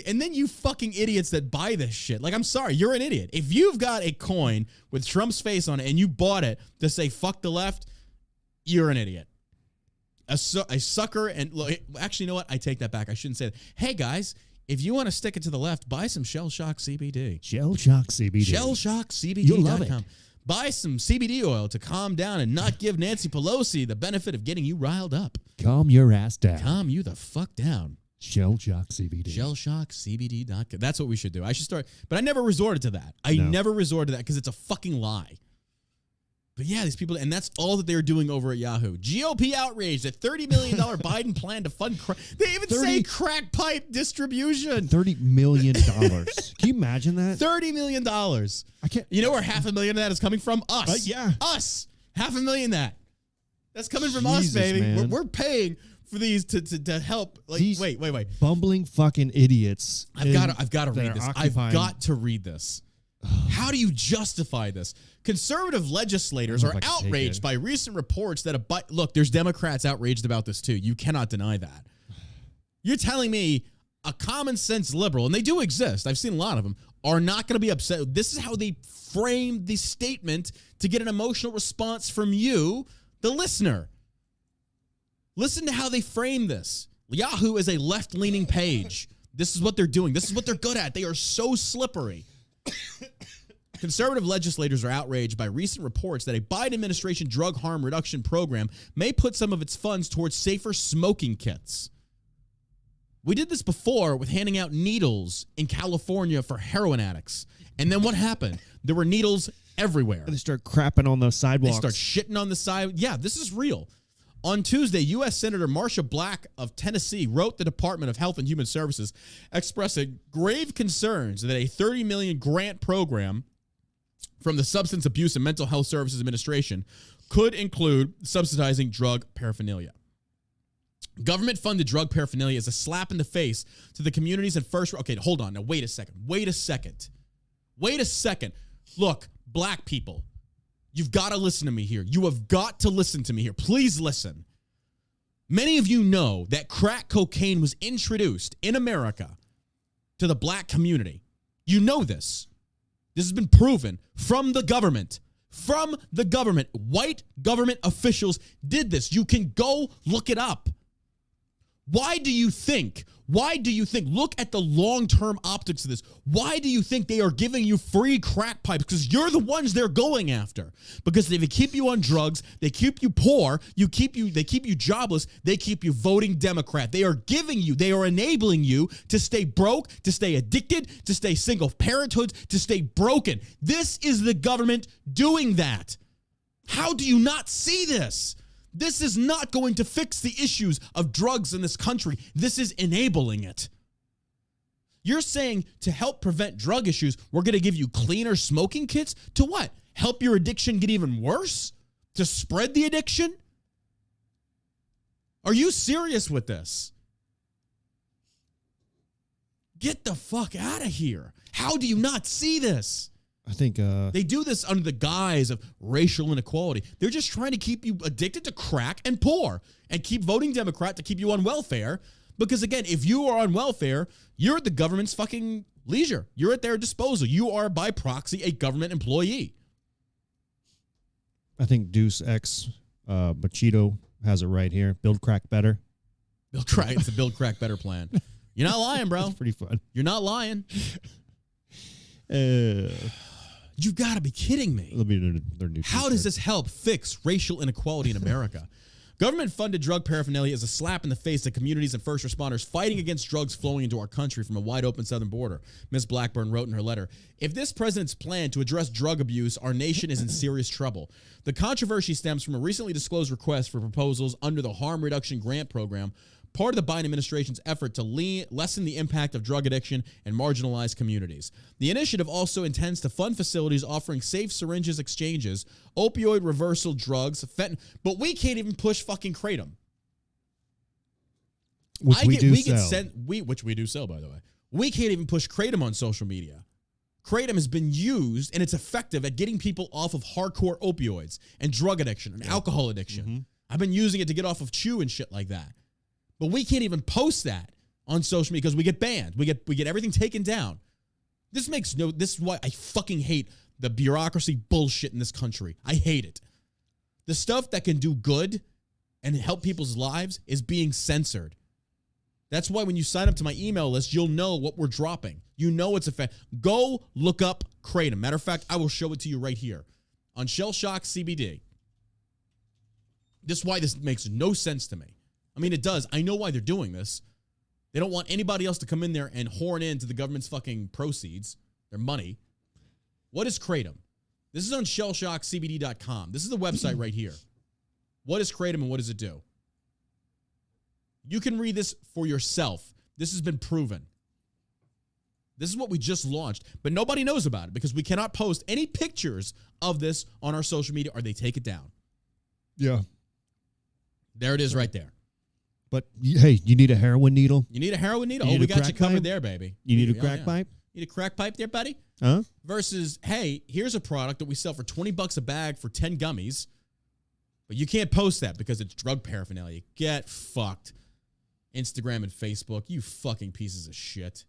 And then you fucking idiots that buy this shit. Like, I'm sorry, you're an idiot. If you've got a coin with Trump's face on it and you bought it to say fuck the left, you're an idiot. A sucker. And look, actually, you know what? I take that back. I shouldn't say that. Hey, guys, if you want to stick it to the left, buy some Shell Shock CBD. Shell Shock CBD. ShellShockCBD.com. You'll love it. Buy some CBD oil to calm down and not give Nancy Pelosi the benefit of getting you riled up. Calm your ass down. Calm you the fuck down. Shell Shock CBD. ShellShockCBD.com. That's what we should do. I should start. But I never resorted to that. I never resorted to that because it's a fucking lie. But yeah, these people, and that's all that they're doing over at Yahoo. GOP outraged at $30 million Biden plan to fund crack. They even say crack pipe distribution. $30 million. Can you imagine that? $30 million. I can't. You know where $500,000 of that is coming from? Us. Yeah. Us. $500,000 that. That's coming from us, baby. We're paying for these to help. Like, these wait. Bumbling fucking idiots. I've got to read this. I've got to read this. How do you justify this? Conservative legislators are outraged by recent reports that look, there's Democrats outraged about this too. You cannot deny that. You're telling me a common sense liberal, and they do exist, I've seen a lot of them, are not going to be upset. This is how they frame the statement to get an emotional response from you, the listener. Listen to how they frame this. Yahoo is a left-leaning page. This is what they're doing. This is what they're good at. They are so slippery. Conservative legislators are outraged by recent reports that a Biden administration drug harm reduction program may put some of its funds towards safer smoking kits. We did this before with handing out needles in California for heroin addicts. And then what happened? There were needles everywhere. They start crapping on the sidewalks. They start shitting on the side. Yeah, this is real. On Tuesday, U.S. Senator Marsha Black of Tennessee wrote the Department of Health and Human Services expressing grave concerns that a $30 million grant program from the Substance Abuse and Mental Health Services Administration could include subsidizing drug paraphernalia. Government-funded drug paraphernalia is a slap in the face to the communities and first... Okay, hold on. Now, wait a second. Look, black people, you've got to listen to me here. You have got to listen to me here. Please listen. Many of you know that crack cocaine was introduced in America to the black community. You know this. This has been proven from the government. From the government. White government officials did this. You can go look it up. Why do you think, look at the long-term optics of this. Why do you think they are giving you free crack pipes? Because you're the ones they're going after. Because they keep you on drugs, they keep you poor, they keep you jobless, they keep you voting Democrat. They are enabling you to stay broke, to stay addicted, to stay single parenthood, to stay broken. This is the government doing that. How do you not see this? This is not going to fix the issues of drugs in this country. This is enabling it. You're saying to help prevent drug issues, we're going to give you cleaner smoking kits? To what? Help your addiction get even worse? To spread the addiction? Are you serious with this? Get the fuck out of here. How do you not see this? I think they do this under the guise of racial inequality. They're just trying to keep you addicted to crack and poor and keep voting Democrat to keep you on welfare. Because again, if you are on welfare, you're at the government's fucking leisure. You're at their disposal. You are by proxy a government employee. I think Deuce X Machito has it right here. Build crack better. Build crack. It's a build crack better plan. You're not lying, bro. That's pretty fun. You're not lying. You've got to be kidding me. Their new How does this help fix racial inequality in America? Government-funded drug paraphernalia is a slap in the face to communities and first responders fighting against drugs flowing into our country from a wide-open southern border. Ms. Blackburn wrote in her letter, if this president's plan to address drug abuse, our nation is in serious trouble. The controversy stems from a recently disclosed request for proposals under the Harm Reduction Grant Program, part of the Biden administration's effort to lessen the impact of drug addiction in marginalized communities. The initiative also intends to fund facilities offering safe syringes exchanges, opioid reversal drugs, fentanyl, but we can't even push fucking kratom. Which we do sell, by the way. We can't even push kratom on social media. Kratom has been used, and it's effective at getting people off of hardcore opioids and drug addiction and alcohol addiction. Mm-hmm. I've been using it to get off of chew and shit like that. But we can't even post that on social media because we get banned. We get everything taken down. This is why I fucking hate the bureaucracy bullshit in this country. I hate it. The stuff that can do good and help people's lives is being censored. That's why when you sign up to my email list, you'll know what we're dropping. You know it's a fact. Go look up Kratom. Matter of fact, I will show it to you right here on Shell Shock CBD. This is why this makes no sense to me. I mean, it does. I know why they're doing this. They don't want anybody else to come in there and horn into the government's fucking proceeds, their money. What is Kratom? This is on shellshockcbd.com. This is the website right here. What is Kratom and what does it do? You can read this for yourself. This has been proven. This is what we just launched, but nobody knows about it because we cannot post any pictures of this on our social media or they take it down. Yeah. There it is right there. But, hey, you need a heroin needle? You need a heroin needle? Oh, we got you covered there, baby. You need a crack pipe? Need a crack pipe there, buddy? Huh? Versus, hey, here's a product that we sell for $20 a bag for 10 gummies, but you can't post that because it's drug paraphernalia. Get fucked. Instagram and Facebook, you fucking pieces of shit.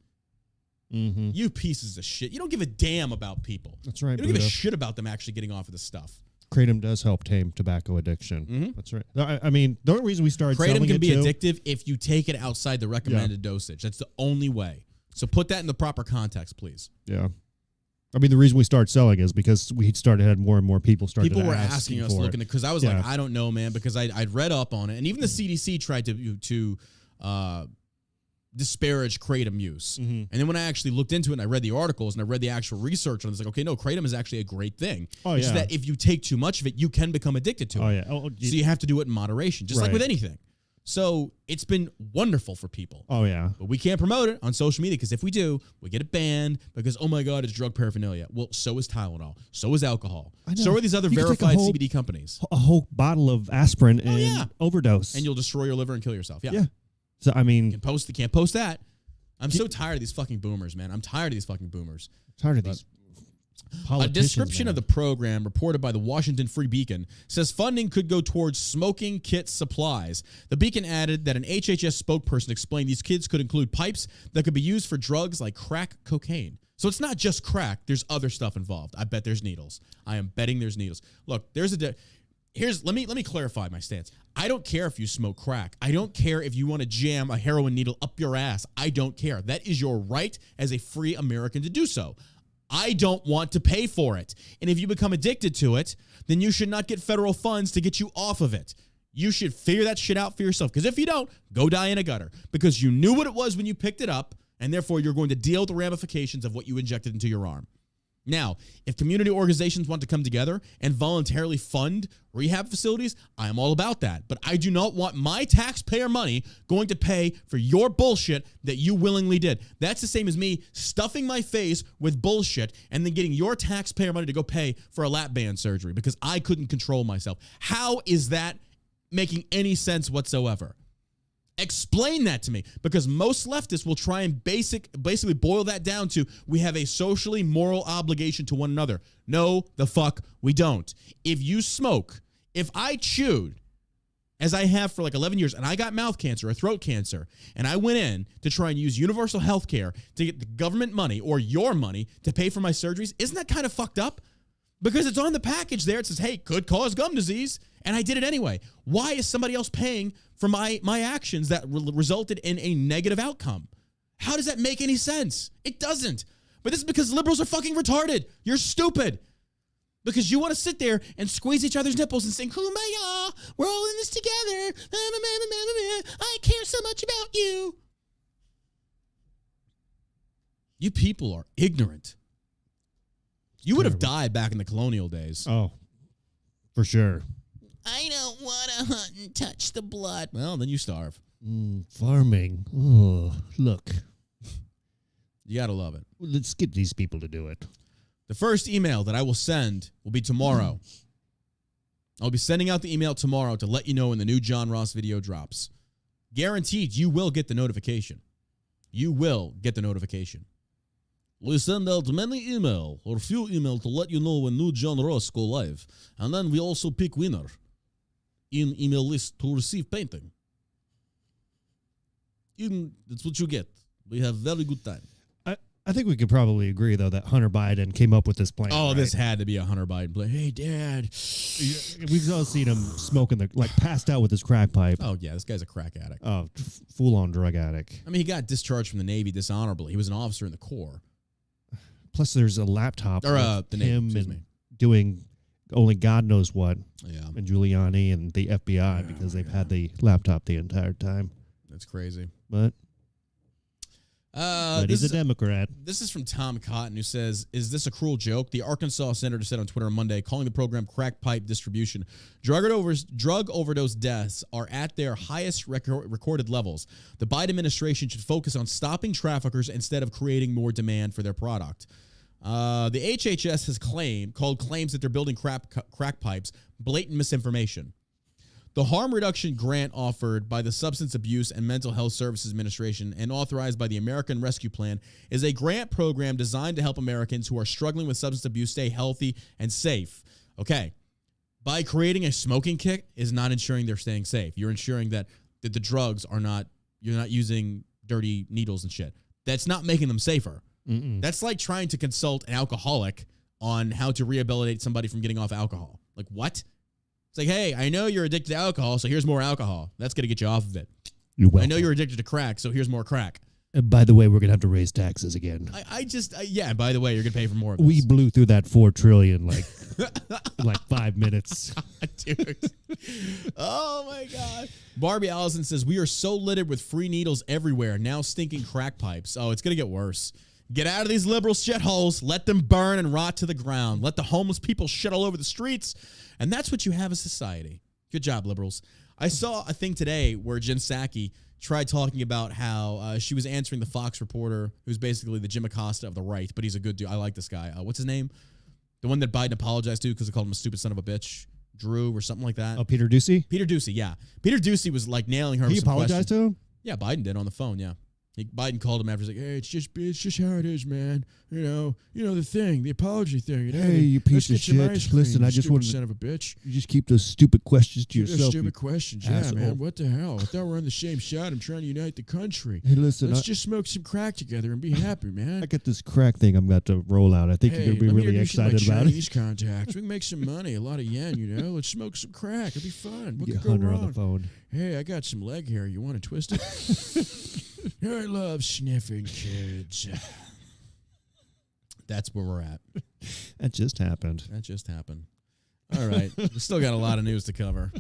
Mm-hmm. You pieces of shit. You don't give a damn about people. That's right, You don't give a shit about them actually getting off of this stuff. Kratom does help tame tobacco addiction. Mm-hmm. That's right. I mean, the only reason we started selling it Kratom can be addictive if you take it outside the recommended dosage. That's the only way. So put that in the proper context, please. Yeah. I mean, the reason we started selling is because we had more and more people started People were asking us, looking because I was like, I don't know, man, because I'd read up on it, and even the CDC tried to disparage kratom use. Mm-hmm. And then when I actually looked into it and I read the articles and I read the actual research, and I was like, okay, no, kratom is actually a great thing. Oh, it's yeah. that if you take too much of it, you can become addicted to it. Oh, yeah. So you have to do it in moderation, just like with anything. So it's been wonderful for people. Oh, yeah. But we can't promote it on social media because if we do, we get it banned because, oh, my God, it's drug paraphernalia. Well, so is Tylenol. So is alcohol. So are these other verified CBD companies. A whole bottle of aspirin and overdose. And you'll destroy your liver and kill yourself. Yeah. So, I mean. You can't post that. I'm so tired of these fucking boomers, man. I'm tired of these fucking boomers. Tired of these politicians. A description of the program reported by the Washington Free Beacon says funding could go towards smoking kit supplies. The Beacon added that an HHS spokesperson explained these kits could include pipes that could be used for drugs like crack cocaine. So it's not just crack. There's other stuff involved. I bet there's needles. I am betting there's needles. Look, let me clarify my stance. I don't care if you smoke crack. I don't care if you want to jam a heroin needle up your ass. I don't care. That is your right as a free American to do so. I don't want to pay for it. And if you become addicted to it, then you should not get federal funds to get you off of it. You should figure that shit out for yourself. Because if you don't, go die in a gutter. Because you knew what it was when you picked it up, and therefore you're going to deal with the ramifications of what you injected into your arm. Now, if community organizations want to come together and voluntarily fund rehab facilities, I am all about that. But I do not want my taxpayer money going to pay for your bullshit that you willingly did. That's the same as me stuffing my face with bullshit and then getting your taxpayer money to go pay for a lap band surgery because I couldn't control myself. How is that making any sense whatsoever? Explain that to me, because most leftists will try and basically boil that down to we have a socially moral obligation to one another. No, the fuck we don't. If you smoke, if I chewed, as I have for like 11 years, and I got mouth cancer or throat cancer, and I went in to try and use universal health care to get the government money or your money to pay for my surgeries, isn't that kind of fucked up? Because it's on the package there. It says, hey, could cause gum disease. And I did it anyway. Why is somebody else paying for my actions that resulted in a negative outcome? How does that make any sense? It doesn't. But this is because liberals are fucking retarded. You're stupid. Because you want to sit there and squeeze each other's nipples and sing, Kumbaya, we're all in this together. I care so much about you. You people are ignorant. You would have died back in the colonial days. Oh, for sure. I don't want to hunt and touch the blood. Well, then you starve. Farming. Oh, look. You got to love it. Let's get these people to do it. The first email that I will send will be tomorrow. I'll be sending out the email tomorrow to let you know when the new John Ross video drops. Guaranteed, you will get the notification. You will get the notification. We send out many email or few email to let you know when new John Ross go live. And then we also pick winner in email list to receive painting. That's what you get. We have very good time. I think we could probably agree, though, that Hunter Biden came up with this plan. Oh, right? This had to be a Hunter Biden plan. Hey, Dad. We've all seen him smoking, passed out with his crack pipe. Oh, yeah, this guy's a crack addict. Oh, full-on drug addict. I mean, he got discharged from the Navy dishonorably. He was an officer in the Corps. Plus, there's a laptop of the him and doing only God knows what. Yeah. And Giuliani and the FBI because they've had the laptop the entire time. That's crazy. But he's a Democrat. This is from Tom Cotton, who says, is this a cruel joke? The Arkansas senator said on Twitter on Monday, calling the program crack pipe distribution. Drug overdose deaths are at their highest recorded levels. The Biden administration should focus on stopping traffickers instead of creating more demand for their product. The HHS has called claims that they're building crack pipes blatant misinformation. The harm reduction grant offered by the Substance Abuse and Mental Health Services Administration and authorized by the American Rescue Plan is a grant program designed to help Americans who are struggling with substance abuse stay healthy and safe. Okay. By creating a smoking kick is not ensuring they're staying safe. You're ensuring that the drugs are not, you're not using dirty needles and shit. That's not making them safer. That's like trying to consult an alcoholic on how to rehabilitate somebody from getting off alcohol. Like, what? It's like, hey, I know you're addicted to alcohol, so here's more alcohol. That's going to get you off of it. I know you're addicted to crack, so here's more crack. And by the way, we're going to have to raise taxes again. Yeah, by the way, you're going to pay for more of this. We blew through that $4 trillion in like 5 minutes. Dude. Oh, my God. Barbie Allison says, we are so littered with free needles everywhere, now stinking crack pipes. Oh, it's going to get worse. Get out of these liberal shitholes. Let them burn and rot to the ground. Let the homeless people shit all over the streets. And that's what you have as society. Good job, liberals. I saw a thing today where Jen Psaki tried talking about how she was answering the Fox reporter, who's basically the Jim Acosta of the right, but he's a good dude. I like this guy. What's his name? The one that Biden apologized to because they called him a stupid son of a bitch. Drew or something like that. Oh, Peter Doocy? Peter Doocy, yeah. Peter Doocy was like nailing her. He apologized to him? Yeah, Biden did on the phone, yeah. Biden called him after. He's like, "Hey, it's just how it is, man. You know the thing, the apology thing. Hey, you piece of shit. Listen, I just want to son of a bitch. You just keep those stupid questions to yourself. Stupid questions, yeah, man. What the hell? I thought we're on the same side. I'm trying to unite the country. Hey, listen, let's just smoke some crack together and be happy, man. I got this crack thing I'm about to roll out. I think you're gonna be really excited about it. Chinese contacts. We can make some money, a lot of yen. Let's smoke some crack. It'll be fun. What Get could go Hunter wrong? on the phone. Hey, I got some leg hair. You want to twist it? I love sniffing kids. That's where we're at. That just happened. All right. We still got a lot of news to cover.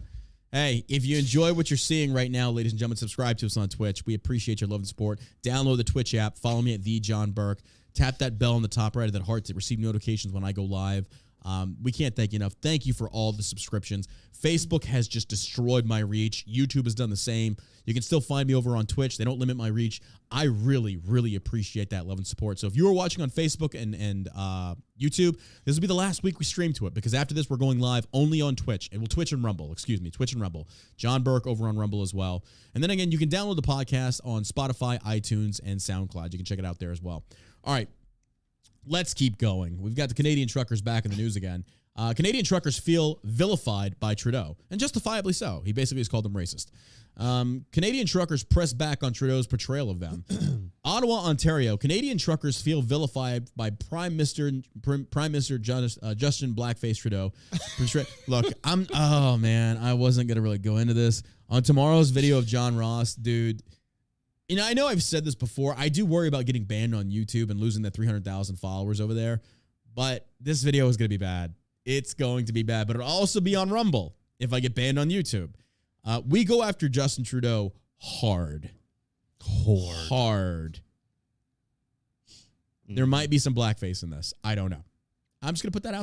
Hey, if you enjoy what you're seeing right now, ladies and gentlemen, subscribe to us on Twitch. We appreciate your love and support. Download the Twitch app. Follow me at TheJohnBurke. Tap that bell on the top right of that heart to receive notifications when I go live. We can't thank you enough. Thank you for all the subscriptions. Facebook has just destroyed my reach. YouTube has done the same. You can still find me over on Twitch. They don't limit my reach. I really, really appreciate that love and support. So if you are watching on Facebook and YouTube, this will be the last week we stream to it, because after this, we're going live only on Twitch. And Twitch and Rumble. John Burke over on Rumble as well. And then again, you can download the podcast on Spotify, iTunes, and SoundCloud. You can check it out there as well. All right. Let's keep going. We've got the Canadian truckers back in the news again. Canadian truckers feel vilified by Trudeau, and justifiably so. He basically has called them racist. Canadian truckers press back on Trudeau's portrayal of them. Ottawa, Ontario. Canadian truckers feel vilified by Prime Minister Justin Blackface Trudeau. Look, oh man, I wasn't gonna really go into this. On tomorrow's video of John Ross, dude. You know, I know I've said this before. I do worry about getting banned on YouTube and losing the 300,000 followers over there. But this video is going to be bad. It's going to be bad. But it'll also be on Rumble if I get banned on YouTube. We go after Justin Trudeau hard. There might be some blackface in this. I don't know. I'm just going to put that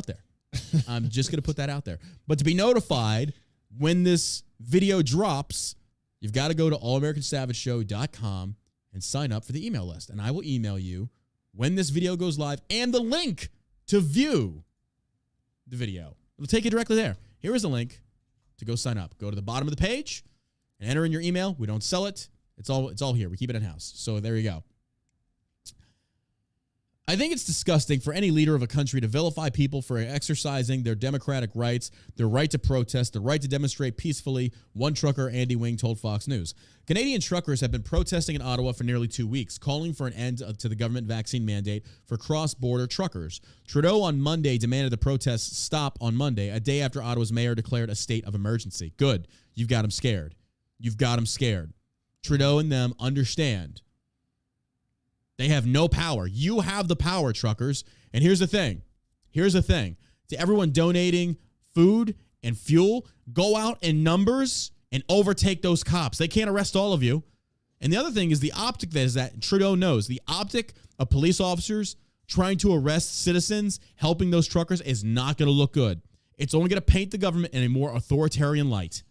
out there. But to be notified when this video drops, you've got to go to allamericans.com and sign up for the email list. And I will email you when this video goes live and the link to view the video. It'll take you directly there. Here is a link to go sign up. Go to the bottom of the page and enter in your email. We don't sell it. It's all here. We keep it in-house. So there you go. I think it's disgusting for any leader of a country to vilify people for exercising their democratic rights, their right to protest, their right to demonstrate peacefully, one trucker, Andy Wing, told Fox News. Canadian truckers have been protesting in Ottawa for nearly 2 weeks, calling for an end to the government vaccine mandate for cross-border truckers. Trudeau on Monday demanded the protests stop on Monday, a day after Ottawa's mayor declared a state of emergency. Good. You've got him scared. Trudeau and them understand. They have no power. You have the power, truckers. And here's the thing. To everyone donating food and fuel, go out in numbers and overtake those cops. They can't arrest all of you. And the other thing is the optic that Trudeau knows. The optic of police officers trying to arrest citizens, helping those truckers, is not going to look good. It's only going to paint the government in a more authoritarian light.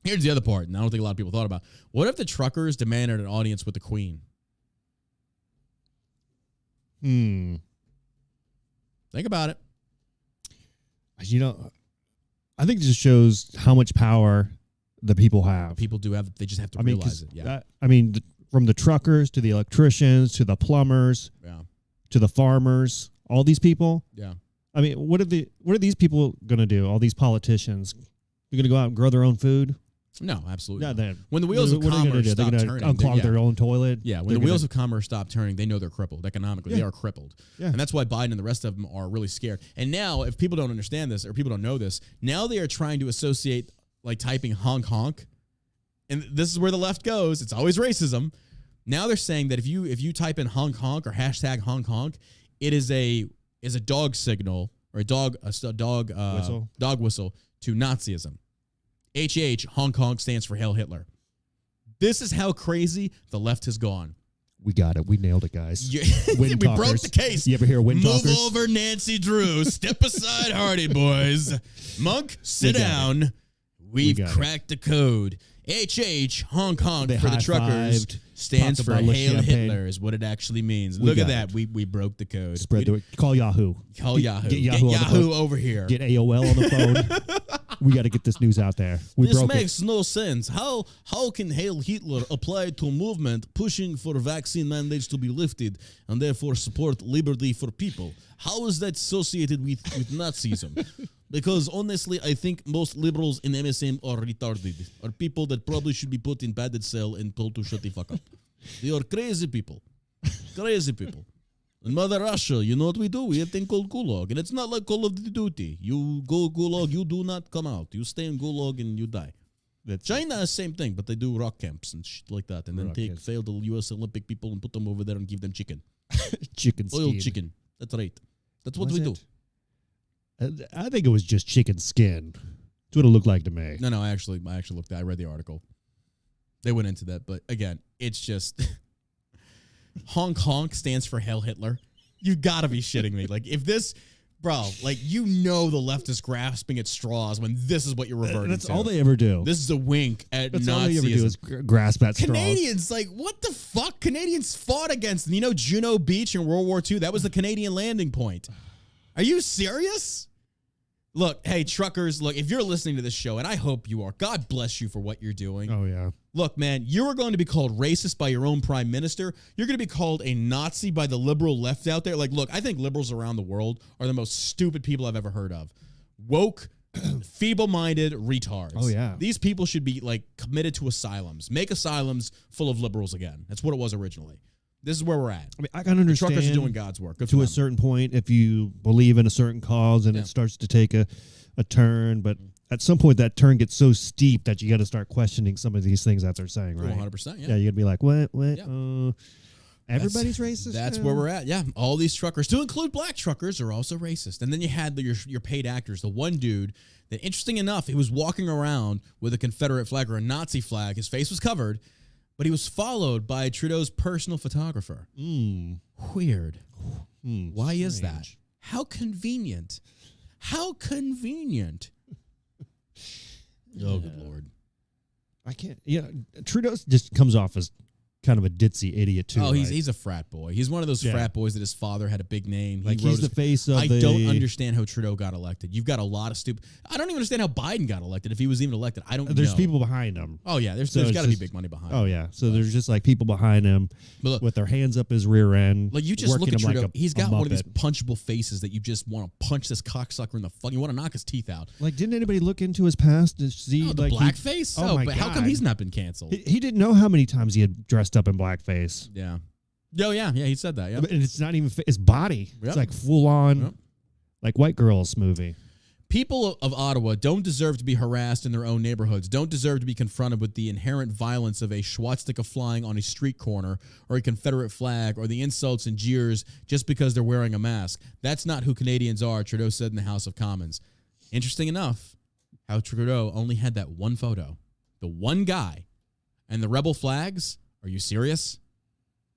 Here's the other part, and I don't think a lot of people thought about. What if the truckers demanded an audience with the Queen? Think about it. You know, I think it just shows how much power the people have. People do have. They just have to realize it. Yeah. From the truckers to the electricians to the plumbers, to the farmers, all these people. Yeah. I mean, what are these people going to do? All these politicians, they're going to go out and grow their own food? No, absolutely not. Not. When the wheels of commerce stop turning, unclog their own toilet. Yeah, when the wheels of commerce stop turning, they know they're crippled economically. Yeah. They are crippled, and that's why Biden and the rest of them are really scared. And now, if people don't understand this or people don't know this, now they are trying to associate like typing honk honk, and this is where the left goes. It's always racism. Now they're saying that if you type in honk honk or hashtag honk honk, it is a dog signal or a dog whistle to Nazism. HH, Hong Kong stands for Hail Hitler. This is how crazy the left has gone. We got it. We nailed it, guys. We broke the case. You ever hear wind talkers? Move over, Nancy Drew. Step aside, Hardy boys. Monk, sit down. We've cracked the code. HH, Hong Kong for the truckers, stands for Hail Hitler is what it actually means. Look at that. We broke the code. Call Yahoo. Get Yahoo over here. Get AOL on the phone. We got to get this news out there. This makes no sense. How can Hail Hitler apply to a movement pushing for vaccine mandates to be lifted and therefore support liberty for people? How is that associated with Nazism? Because honestly, I think most liberals in MSM are retarded. Are people that probably should be put in padded cell and told to shut the fuck up. They are crazy people. Crazy people. In Mother Russia, you know what we do? We have a thing called Gulag. And it's not like Call of Duty. You go Gulag, you do not come out. You stay in Gulag and you die. China is the same thing, but they do rock camps and shit like that. And then take failed U.S. Olympic people and put them over there and give them chicken. Chicken skin. Oiled chicken. That's right. That's what we do. I think it was just chicken skin. That's what it looked like to me. No, I actually looked at it. I read the article. They went into that. But again, it's just... Hong Kong stands for Hail Hitler. You gotta be shitting me. Like, if this Bro, like, you know the left is grasping at straws when this is what you're reverting That's to. all they ever do. This is a wink at Nazism. That's all they ever do is grasp at straws. Canadians, like, what the fuck? Canadians fought against them. You know Juno Beach in World War II? That was the Canadian landing point. Are you serious? Look, hey, truckers, look, if you're listening to this show, and I hope you are, God bless you for what you're doing. Oh, yeah. Look, man, you are going to be called racist by your own prime minister. You're going to be called a Nazi by the liberal left out there. Like, look, I think liberals around the world are the most stupid people I've ever heard of. Woke, feeble-minded retards. Oh, yeah. These people should be, like, committed to asylums. Make asylums full of liberals again. That's what it was originally. This is where we're at. I mean, I can understand. Truckers are doing God's work. Good to a certain point, if you believe in a certain cause and it starts to take a turn, but at some point that turn gets so steep that you got to start questioning some of these things that they're saying, right? 100%, yeah. You got to be like, what? Yeah. Everybody's racist? That's where we're at. Yeah. All these truckers, to include black truckers, are also racist. And then you had your paid actors. The one dude that, interesting enough, he was walking around with a Confederate flag or a Nazi flag. His face was covered, but he was followed by Trudeau's personal photographer. Weird. Why is that? How convenient. How convenient. Oh, good Lord. I can't. Yeah, Trudeau just comes off as kind of a ditzy idiot, too. Oh, right? he's a frat boy. He's one of those frat boys that his father had a big name. Like, he's the face of I don't understand how Trudeau got elected. You've got a lot of stupid... I don't even understand how Biden got elected, if he was even elected. I don't know. There's people behind him. Oh, yeah. There's got to be big money behind him. Oh, yeah. So there's just, like, people behind him with their hands up his rear end. Like, you just look at Trudeau. Like he's got one of these punchable faces that you just want to punch this cocksucker in the fuck. You want to knock his teeth out. Like, didn't anybody look into his past to see... the blackface? Oh, my but God. How come he's not been canceled? He didn't know how many times he had dressed up in blackface. Yeah. Oh, yeah, he said that, yeah. And it's not even his body. Yep. It's like full-on, like White Girls movie. People of Ottawa don't deserve to be harassed in their own neighborhoods, don't deserve to be confronted with the inherent violence of a swastika flying on a street corner or a Confederate flag or the insults and jeers just because they're wearing a mask. That's not who Canadians are, Trudeau said in the House of Commons. Interesting enough, how Trudeau only had that one photo, the one guy, and the rebel flags. Are you serious?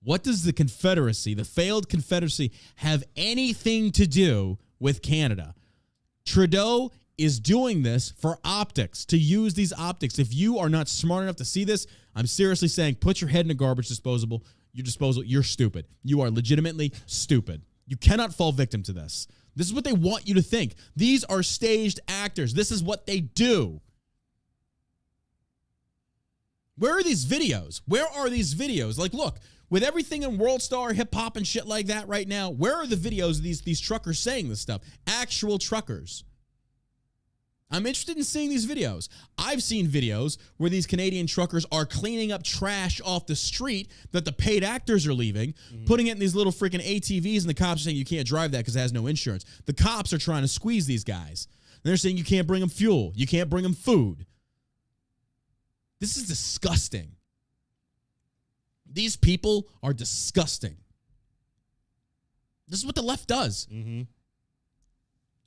What does the Confederacy, the failed Confederacy, have anything to do with Canada? Trudeau is doing this for optics, to use these optics. If you are not smart enough to see this, I'm seriously saying put your head in a garbage disposal. You're stupid. You are legitimately stupid. You cannot fall victim to this. This is what they want you to think. These are staged actors. This is what they do. Where are these videos? Where are these videos? Like, look, with everything in World Star, hip hop, and shit like that right now, where are the videos of these truckers saying this stuff? Actual truckers. I'm interested in seeing these videos. I've seen videos where these Canadian truckers are cleaning up trash off the street that the paid actors are leaving, putting it in these little freaking ATVs, and the cops are saying you can't drive that because it has no insurance. The cops are trying to squeeze these guys. And they're saying you can't bring them fuel. You can't bring them food. This is disgusting. These people are disgusting. This is what the left does.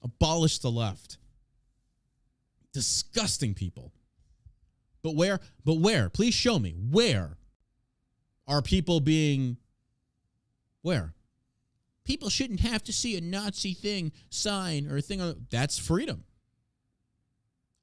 Abolish the left. Disgusting people. But where? Please show me. Where are people being... Where? People shouldn't have to see a Nazi sign or a thing on... That's freedom.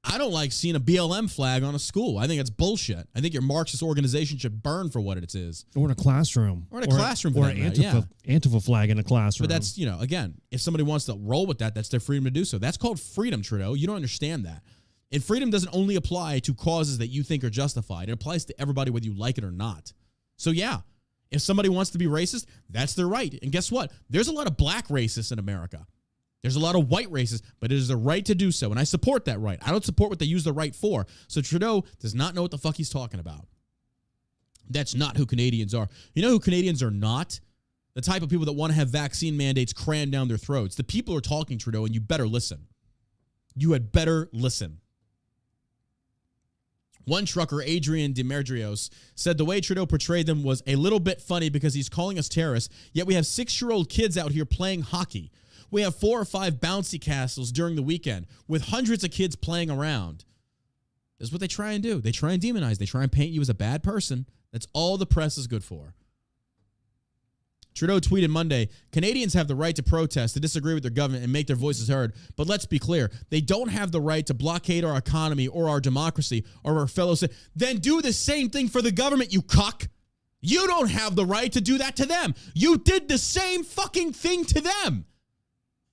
I don't like seeing a BLM flag on a school. I think it's bullshit. I think your Marxist organization should burn for what it is. Or in a classroom. Or in a classroom. Or an Antifa flag in a classroom. But that's, again, if somebody wants to roll with that, that's their freedom to do so. That's called freedom, Trudeau. You don't understand that. And freedom doesn't only apply to causes that you think are justified. It applies to everybody whether you like it or not. So, yeah, if somebody wants to be racist, that's their right. And guess what? There's a lot of black racists in America. There's a lot of white racists, but it is the right to do so, and I support that right. I don't support what they use the right for. So Trudeau does not know what the fuck he's talking about. That's not who Canadians are. You know who Canadians are not? The type of people that want to have vaccine mandates crammed down their throats. The people who are talking, Trudeau, and you better listen. You had better listen. One trucker, Adrian Demetrios, said the way Trudeau portrayed them was a little bit funny because he's calling us terrorists, yet we have 6-year-old kids out here playing hockey. We have 4 or 5 bouncy castles during the weekend with hundreds of kids playing around. This is what they try and do. They try and demonize. They try and paint you as a bad person. That's all the press is good for. Trudeau tweeted Monday, Canadians have the right to protest, to disagree with their government, and make their voices heard. But let's be clear, they don't have the right to blockade our economy or our democracy or our fellow citizens. Then do the same thing for the government, you cuck. You don't have the right to do that to them. You did the same fucking thing to them.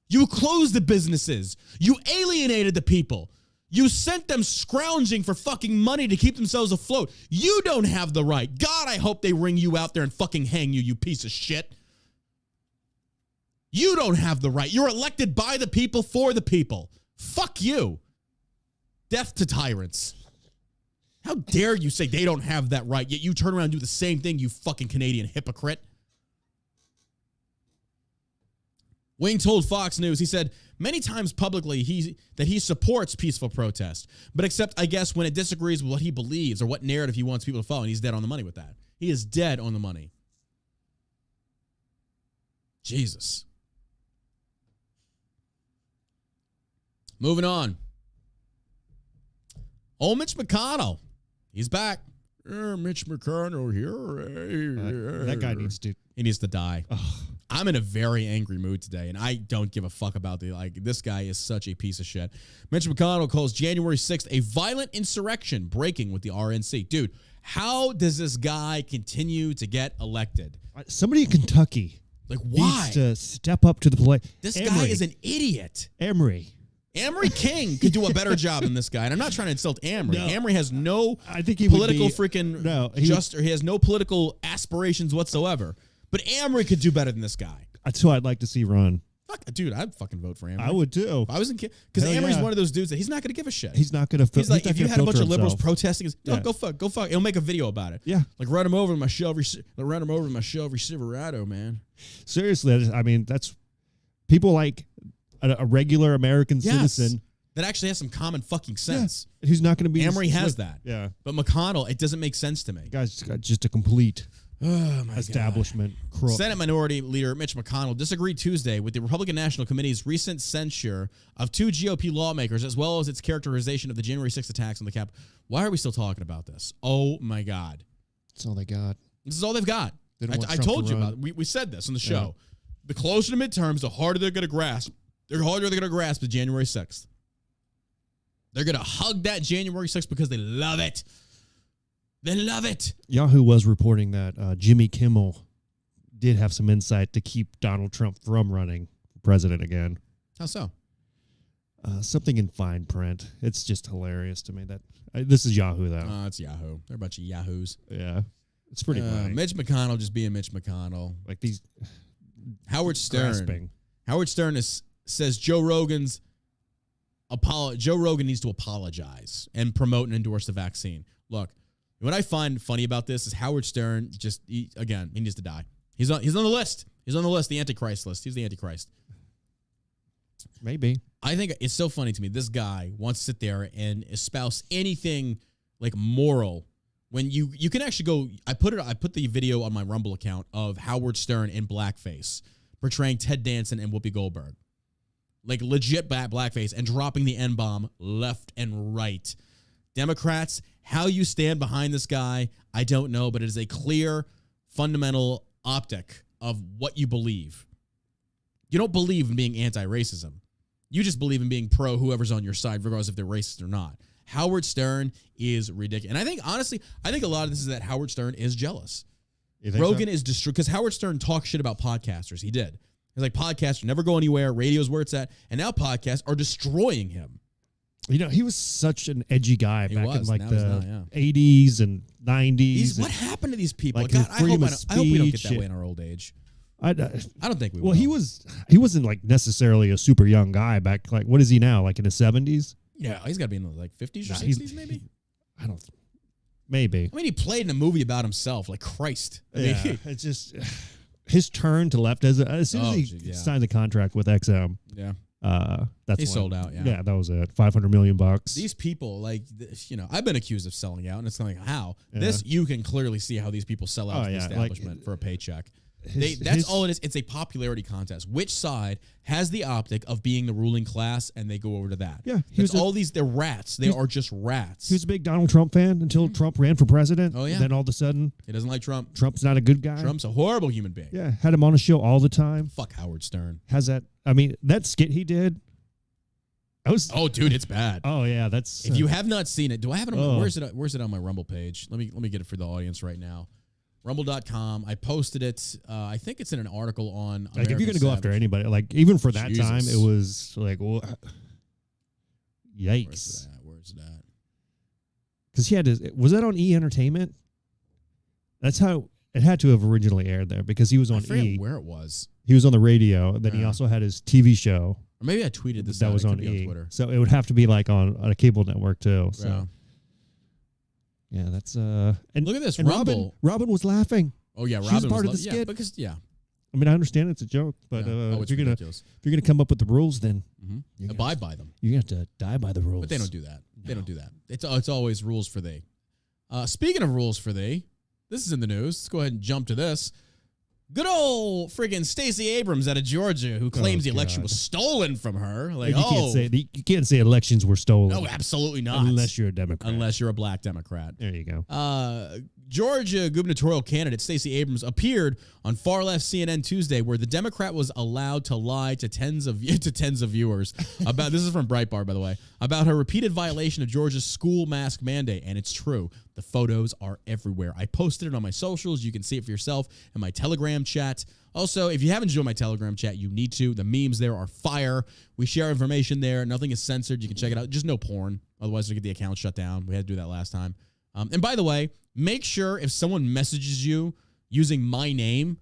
You closed the businesses. You alienated the people. You sent them scrounging for fucking money to keep themselves afloat. You don't have the right. God, I hope they ring you out there and fucking hang you, you piece of shit. You don't have the right. You're elected by the people for the people. Fuck you. Death to tyrants. How dare you say they don't have that right, yet you turn around and do the same thing, you fucking Canadian hypocrite. Wing told Fox News, he said, many times publicly that he supports peaceful protest, but except, I guess, when it disagrees with what he believes or what narrative he wants people to follow, and he's dead on the money with that. He is dead on the money. Jesus. Moving on. Old Mitch McConnell. He's back. Mitch McConnell here. That guy needs to. He needs to die. Ugh. I'm in a very angry mood today, and I don't give a fuck about this guy is such a piece of shit. Mitch McConnell calls January 6th a violent insurrection breaking with the RNC. Dude, how does this guy continue to get elected? Somebody in Kentucky why? Needs to step up to the plate. This guy is an idiot. Amory King could do a better job than this guy, and I'm not trying to insult Amory. No. Amory has no political he has no political aspirations whatsoever. But Amory could do better than this guy. That's who I'd like to see run. Fuck, dude, I'd fucking vote for Amory. I would too. If I was in because Amory's one of those dudes that he's not going to give a shit. He's not going to. He's like, if you had a bunch of liberals protesting, go fuck. He'll make a video about it. Yeah, like run him over with my Shelby Silverado, man. Seriously, I mean that's people like a regular American citizen that actually has some common fucking sense. Yeah. Who's not going to be? Amory has that. Yeah, but McConnell, it doesn't make sense to me. Guy's got just a complete. Oh my establishment God. Senate Minority Leader Mitch McConnell disagreed Tuesday with the Republican National Committee's recent censure of two GOP lawmakers, as well as its characterization of the January 6th attacks on the Capitol. Why are we still talking about this? Oh my God. That's all they got. This is all they've got. I told you about it. We said this on the show. Yeah. The closer to midterms, the harder they're going to grasp. The harder they're going to grasp the January 6th. They're going to hug that January 6th because they love it. They love it. Yahoo was reporting that Jimmy Kimmel did have some insight to keep Donald Trump from running for president again. How so? Something in fine print. It's just hilarious to me that this is Yahoo though. It's Yahoo. They're a bunch of Yahoos. Yeah, it's pretty funny. Mitch McConnell just being Mitch McConnell. Like these. Howard Stern. Grasping. Howard Stern says Joe Rogan needs to apologize and promote and endorse the vaccine. Look. What I find funny about this is Howard Stern he needs to die. He's on the list. He's on the list, the Antichrist list. He's the Antichrist. Maybe. I think it's so funny to me. This guy wants to sit there and espouse anything like moral when you can actually go. I put the video on my Rumble account of Howard Stern in blackface portraying Ted Danson and Whoopi Goldberg, like legit blackface, and dropping the N-bomb left and right. Democrats, how you stand behind this guy, I don't know, but it is a clear, fundamental optic of what you believe. You don't believe in being anti-racism. You just believe in being pro whoever's on your side, regardless if they're racist or not. Howard Stern is ridiculous. And I think, honestly, a lot of this is that Howard Stern is jealous. Rogan is destroyed because Howard Stern talks shit about podcasters. He did. He's like, podcasts never go anywhere. Radio's where it's at. And now podcasts are destroying him. You know, he was such an edgy guy back in like the 80s and 90s. What happened to these people? Like God, I hope we don't get that way in our old age. I don't think we will. Well, he wasn't like necessarily a super young guy back. Like, what is he now? Like in his 70s? Yeah, he's got to be in the like 50s or 60s, maybe. Maybe. I mean, he played in a movie about himself. Like Christ. It's just his turn to left as soon as he signed the contract with XM. Yeah. He sold out. Yeah, that was it. $500 million. These people, like, I've been accused of selling out, and it's like, how? Yeah. You can clearly see how these people sell out to the establishment for a paycheck. That's all it is. It's a popularity contest. Which side has the optic of being the ruling class, and they go over to that. Yeah. They're rats. They are just rats. He was a big Donald Trump fan until Trump ran for president. Oh, yeah. Then all of a sudden, he doesn't like Trump. Trump's not a good guy. Trump's a horrible human being. Yeah. Had him on a show all the time. Fuck Howard Stern. That skit he did. Oh, dude, it's bad. Oh, yeah. That's. If you have not seen it, do I have it on where's it on my Rumble page? Let me get it for the audience right now. Rumble.com. I posted it. I think it's in an article on if you're going to go after anybody, even for that time, it was yikes. Where's that? Because he had was that on E! Entertainment? That's how it had to have originally aired there, because he was on E! Where it was. He was on the radio. Then he also had his TV show. Or maybe I tweeted this. That was on E! Twitter. So it would have to be on a cable network too. So. Yeah. Yeah, that's and look at this. And Robin was laughing. Oh yeah, Robin was part of the skit. I understand it's a joke, but if you're gonna come up with the rules, then abide by them. You have to die by the rules. But they don't do that. No. They don't do that. It's always rules for thee. Speaking of rules for thee, this is in the news. Let's go ahead and jump to this. Good old friggin' Stacey Abrams out of Georgia, who claims the election was stolen from her. You can't say elections were stolen. No, absolutely not. Unless you're a Democrat. Unless you're a black Democrat. There you go. Georgia gubernatorial candidate Stacey Abrams appeared on far-left CNN Tuesday, where the Democrat was allowed to lie to tens of viewers about, this is from Breitbart, by the way, about her repeated violation of Georgia's school mask mandate. And it's true. The photos are everywhere. I posted it on my socials. You can see it for yourself in my Telegram chat. Also, if you haven't joined my Telegram chat, you need to. The memes there are fire. We share information there. Nothing is censored. You can check it out. Just no porn. Otherwise, we'll get the account shut down. We had to do that last time. And by the way, make sure if someone messages you using my name,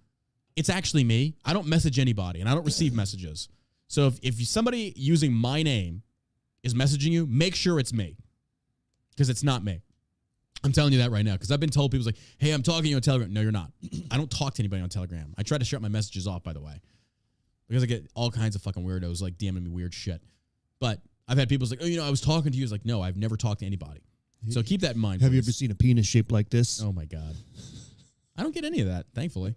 it's actually me. I don't message anybody, and I don't receive messages. So if somebody using my name is messaging you, make sure it's me, because it's not me. I'm telling you that right now, because I've been told, people's like, hey, I'm talking to you on Telegram. No, you're not. I don't talk to anybody on Telegram. I try to shut my messages off, by the way, because I get all kinds of fucking weirdos DMing me weird shit. But I've had people like, I was talking to you. It's like, no, I've never talked to anybody. So keep that in mind. Have you ever seen a penis shaped like this? Oh, my God. I don't get any of that, thankfully.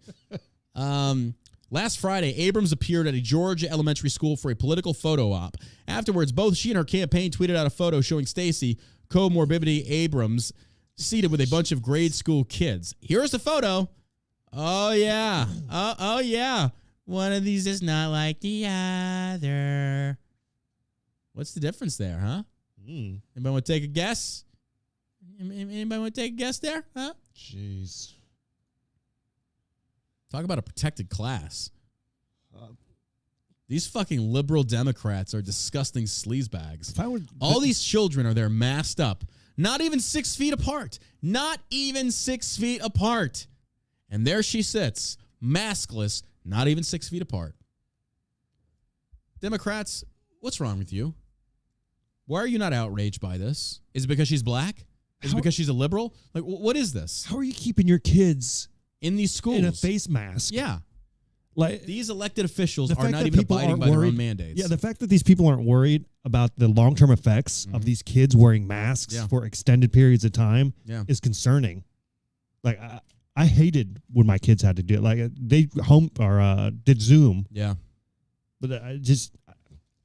Last Friday, Abrams appeared at a Georgia elementary school for a political photo op. Afterwards, both she and her campaign tweeted out a photo showing Stacey, comorbidity Abrams, seated with a bunch of grade school kids. Here's the photo. Oh, yeah. Oh, yeah. One of these is not like the other. What's the difference there, huh? Anybody want to take a guess? Anybody want to take a guess there? Huh? Jeez. Talk about a protected class. These fucking liberal Democrats are disgusting sleazebags. All these children are there masked up. Not even 6 feet apart. Not even 6 feet apart. And there she sits, maskless, not even 6 feet apart. Democrats, what's wrong with you? Why are you not outraged by this? Is it because she's black? Is it because she's a liberal? Like, what is this? How are you keeping your kids in these schools in a face mask? Yeah. Like, these elected officials are not even abiding by their own mandates. Yeah, the fact that these people aren't worried about the long-term effects of these kids wearing masks for extended periods of time is concerning. Like, I hated when my kids had to do it. Like, they did Zoom. Yeah. But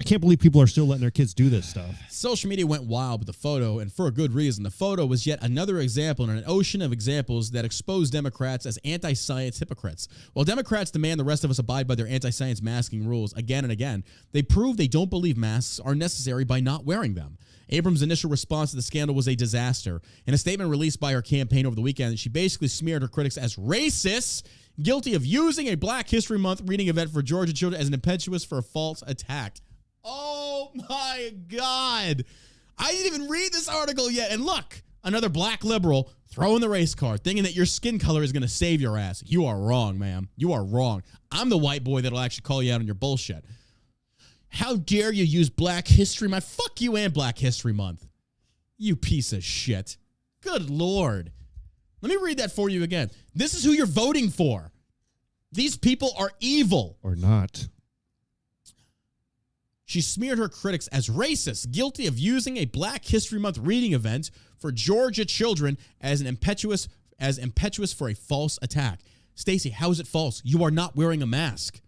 I can't believe people are still letting their kids do this stuff. Social media went wild with the photo, and for a good reason. The photo was yet another example in an ocean of examples that expose Democrats as anti-science hypocrites. While Democrats demand the rest of us abide by their anti-science masking rules again and again, they prove they don't believe masks are necessary by not wearing them. Abrams' initial response to the scandal was a disaster. In a statement released by her campaign over the weekend, she basically smeared her critics as racists, guilty of using a Black History Month reading event for Georgia children as an impetus for a false attack. Oh, my God. I didn't even read this article yet. And look, another black liberal throwing the race card, thinking that your skin color is going to save your ass. You are wrong, ma'am. You are wrong. I'm the white boy that'll actually call you out on your bullshit. How dare you use Black History Month? Fuck you and Black History Month. You piece of shit. Good Lord. Let me read that for you again. This is who you're voting for. These people are evil. Or not. She smeared her critics as racist, guilty of using a Black History Month reading event for Georgia children as impetuous for a false attack. Stacey, how is it false? You are not wearing a mask.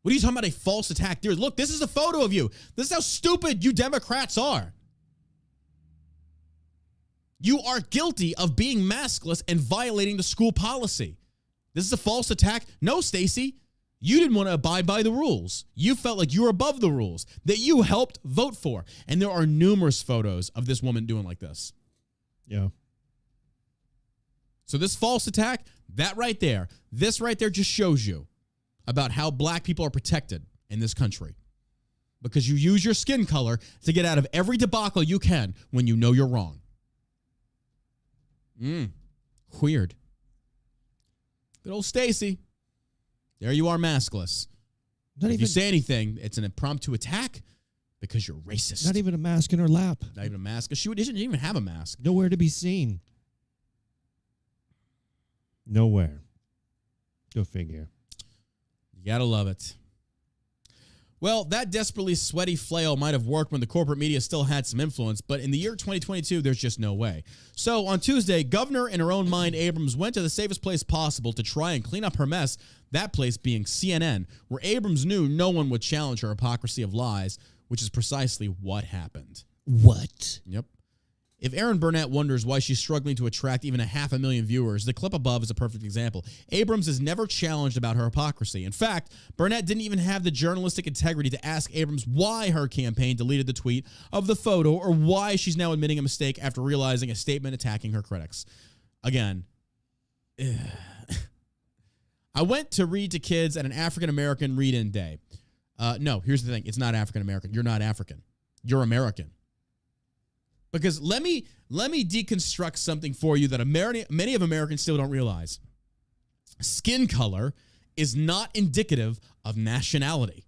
What are you talking about, a false attack? Dear, look, this is a photo of you. This is how stupid you Democrats are. You are guilty of being maskless and violating the school policy. This is a false attack? No, Stacey. You didn't want to abide by the rules. You felt like you were above the rules that you helped vote for. And there are numerous photos of this woman doing like this. Yeah. So this false attack, that right there, this right there just shows you about how black people are protected in this country. Because you use your skin color to get out of every debacle you can when you know you're wrong. Weird. Good old Stacey. There you are, maskless. If you say anything, it's an impromptu attack because you're racist. Not even a mask in her lap. Not even a mask. She didn't even have a mask. Nowhere to be seen. Nowhere. Go figure. You gotta love it. Well, that desperately sweaty flail might have worked when the corporate media still had some influence, but in the year 2022, there's just no way. So on Tuesday, Governor in her own mind, Abrams, went to the safest place possible to try and clean up her mess, that place being CNN, where Abrams knew no one would challenge her hypocrisy of lies, which is precisely what happened. What? Yep. If Aaron Burnett wonders why she's struggling to attract even 500,000 viewers, the clip above is a perfect example. Abrams is never challenged about her hypocrisy. In fact, Burnett didn't even have the journalistic integrity to ask Abrams why her campaign deleted the tweet of the photo or why she's now admitting a mistake after realizing a statement attacking her critics. Again, I went to read to kids at an African-American read-in day. No, here's the thing. It's not African-American. You're not African. You're American. Because let me deconstruct something for you that many of Americans still don't realize. Skin color is not indicative of nationality.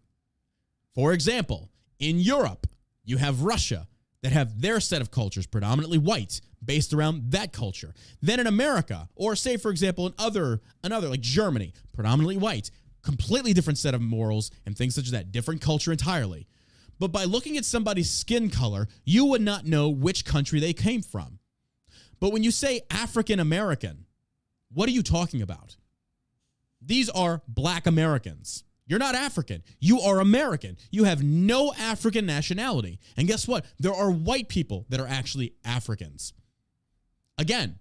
For example, in Europe, you have Russia that have their set of cultures, predominantly white, based around that culture. Then in America, or say, for example, another like Germany, predominantly white, completely different set of morals and things such as that, different culture entirely. But by looking at somebody's skin color, you would not know which country they came from. But when you say African American, what are you talking about? These are black Americans. You're not African. You are American. You have no African nationality. And guess what? There are white people that are actually Africans. Again,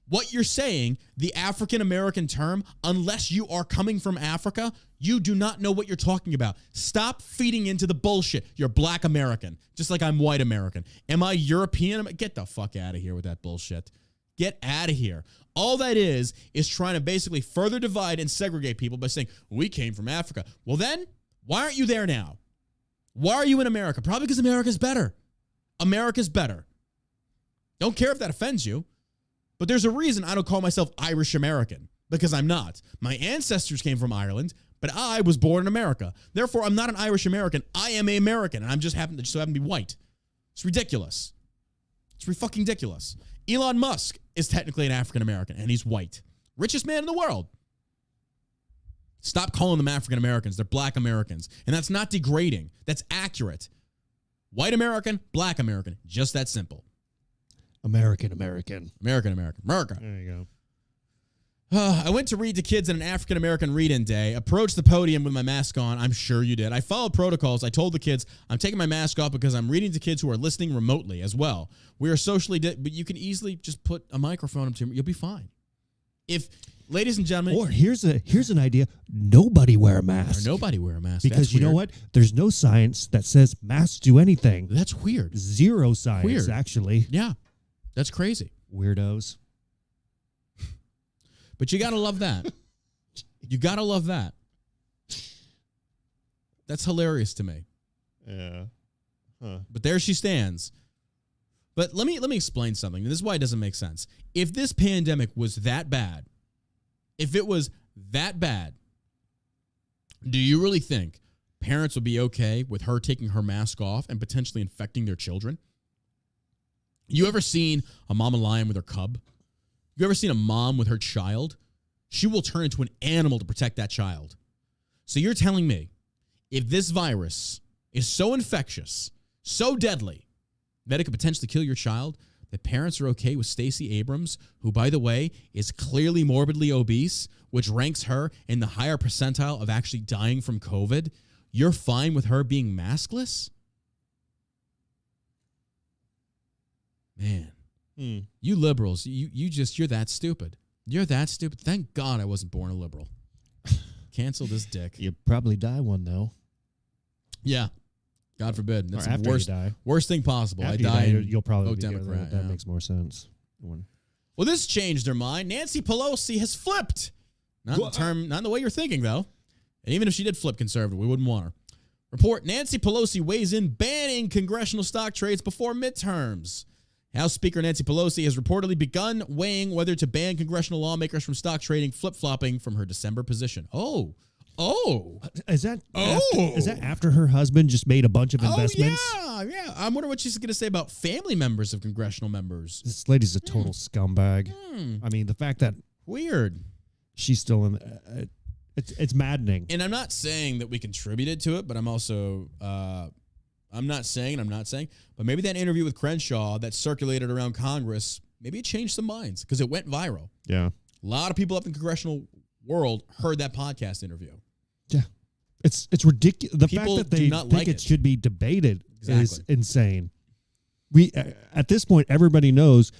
what you're saying, the African American term, unless you are coming from Africa, you do not know what you're talking about. Stop feeding into the bullshit. You're black American, just like I'm white American. Am I European? Get the fuck out of here with that bullshit. Get out of here. All that is trying to basically further divide and segregate people by saying, we came from Africa. Well then, why aren't you there now? Why are you in America? Probably because America's better. America's better. Don't care if that offends you. But there's a reason I don't call myself Irish American, because I'm not. My ancestors came from Ireland, but I was born in America. Therefore, I'm not an Irish American. I am an American, and I'm just happen to be white. It's ridiculous. It's fucking ridiculous. Elon Musk is technically an African American, and he's white. Richest man in the world. Stop calling them African Americans. They're black Americans. And that's not degrading. That's accurate. White American, black American. Just that simple. American. America. There you go. I went to read to kids at an African-American read-in day, approached the podium with my mask on. I'm sure you did. I followed protocols. I told the kids, I'm taking my mask off because I'm reading to kids who are listening remotely as well. We are socially, but you can easily just put a microphone up to them. You'll be fine. Ladies and gentlemen. Or here's an idea. Nobody wear a mask. Or nobody wear a mask. Because you know what? There's no science that says masks do anything. That's weird. Zero science, actually. Yeah. That's crazy. Weirdos. But you got to love that. You got to love that. That's hilarious to me. Yeah. Huh. But there she stands. But let me explain something. This is why it doesn't make sense. If this pandemic was that bad, if it was that bad, do you really think parents would be okay with her taking her mask off and potentially infecting their children? You ever seen a mama lion with her cub? You ever seen a mom with her child? She will turn into an animal to protect that child. So you're telling me if this virus is so infectious, so deadly, that it could potentially kill your child, that parents are okay with Stacey Abrams, who, by the way, is clearly morbidly obese, which ranks her in the higher percentile of actually dying from COVID. You're fine with her being maskless? Man, you liberals, you're that stupid. You're that stupid. Thank God I wasn't born a liberal. Cancel this dick. You'll probably die one, though. Yeah. God forbid. That's or after the worst, you die. worst thing possible. After I die. you'll probably be Democrat. That makes more sense. Well, this changed their mind. Nancy Pelosi has flipped. Not in the way you're thinking, though. And even if she did flip conservative, we wouldn't want her. Report, Nancy Pelosi weighs in banning congressional stock trades before midterms. House Speaker Nancy Pelosi has reportedly begun weighing whether to ban congressional lawmakers from stock trading, flip-flopping from her December position. Oh. Is that after her husband just made a bunch of investments? Yeah. I wonder what she's going to say about family members of congressional members. This lady's a total scumbag. I mean, the fact that weird she's still in it's maddening. And I'm not saying that we contributed to it, but I'm also I'm not saying, but maybe that interview with Crenshaw that circulated around Congress, maybe it changed some minds because it went viral. Yeah. A lot of people up in the congressional world heard that podcast interview. Yeah. It's ridiculous. The people fact that they think it should be debated is insane. We at this point, everybody knows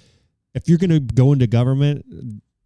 if you're going to go into government,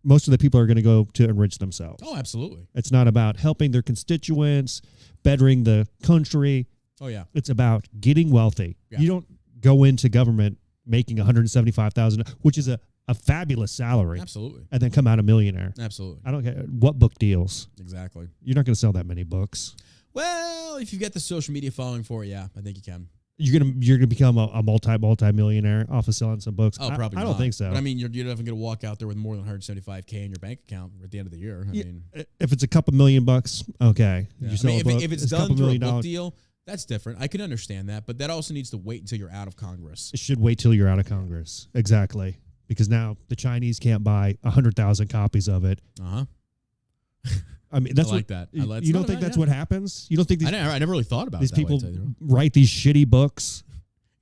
most of the people are going to go to enrich themselves. Oh, absolutely. It's not about helping their constituents, bettering the country. Oh, yeah. It's about getting wealthy. Yeah. You don't go into government making $175,000, which is a fabulous salary. Absolutely. And then come out a millionaire. Absolutely. I don't care what book deals. Exactly. You're not going to sell that many books. Well, if you get the social media following for it, yeah, I think you can. You're gonna become a multi-millionaire off of selling some books. Oh, probably I don't think so. But I mean, you're definitely going to walk out there with more than $175K in your bank account at the end of the year. I mean, if it's a couple $1,000,000, okay. Yeah. You sell a book, if it's done through a book deal, that's different. I can understand that, but that also needs to wait until you're out of Congress. It should wait till you're out of Congress. Exactly. Because now the Chinese can't buy 100,000 copies of it. I mean, that's that. You don't think that's what happens? You don't think I never really thought about these it people write these shitty books?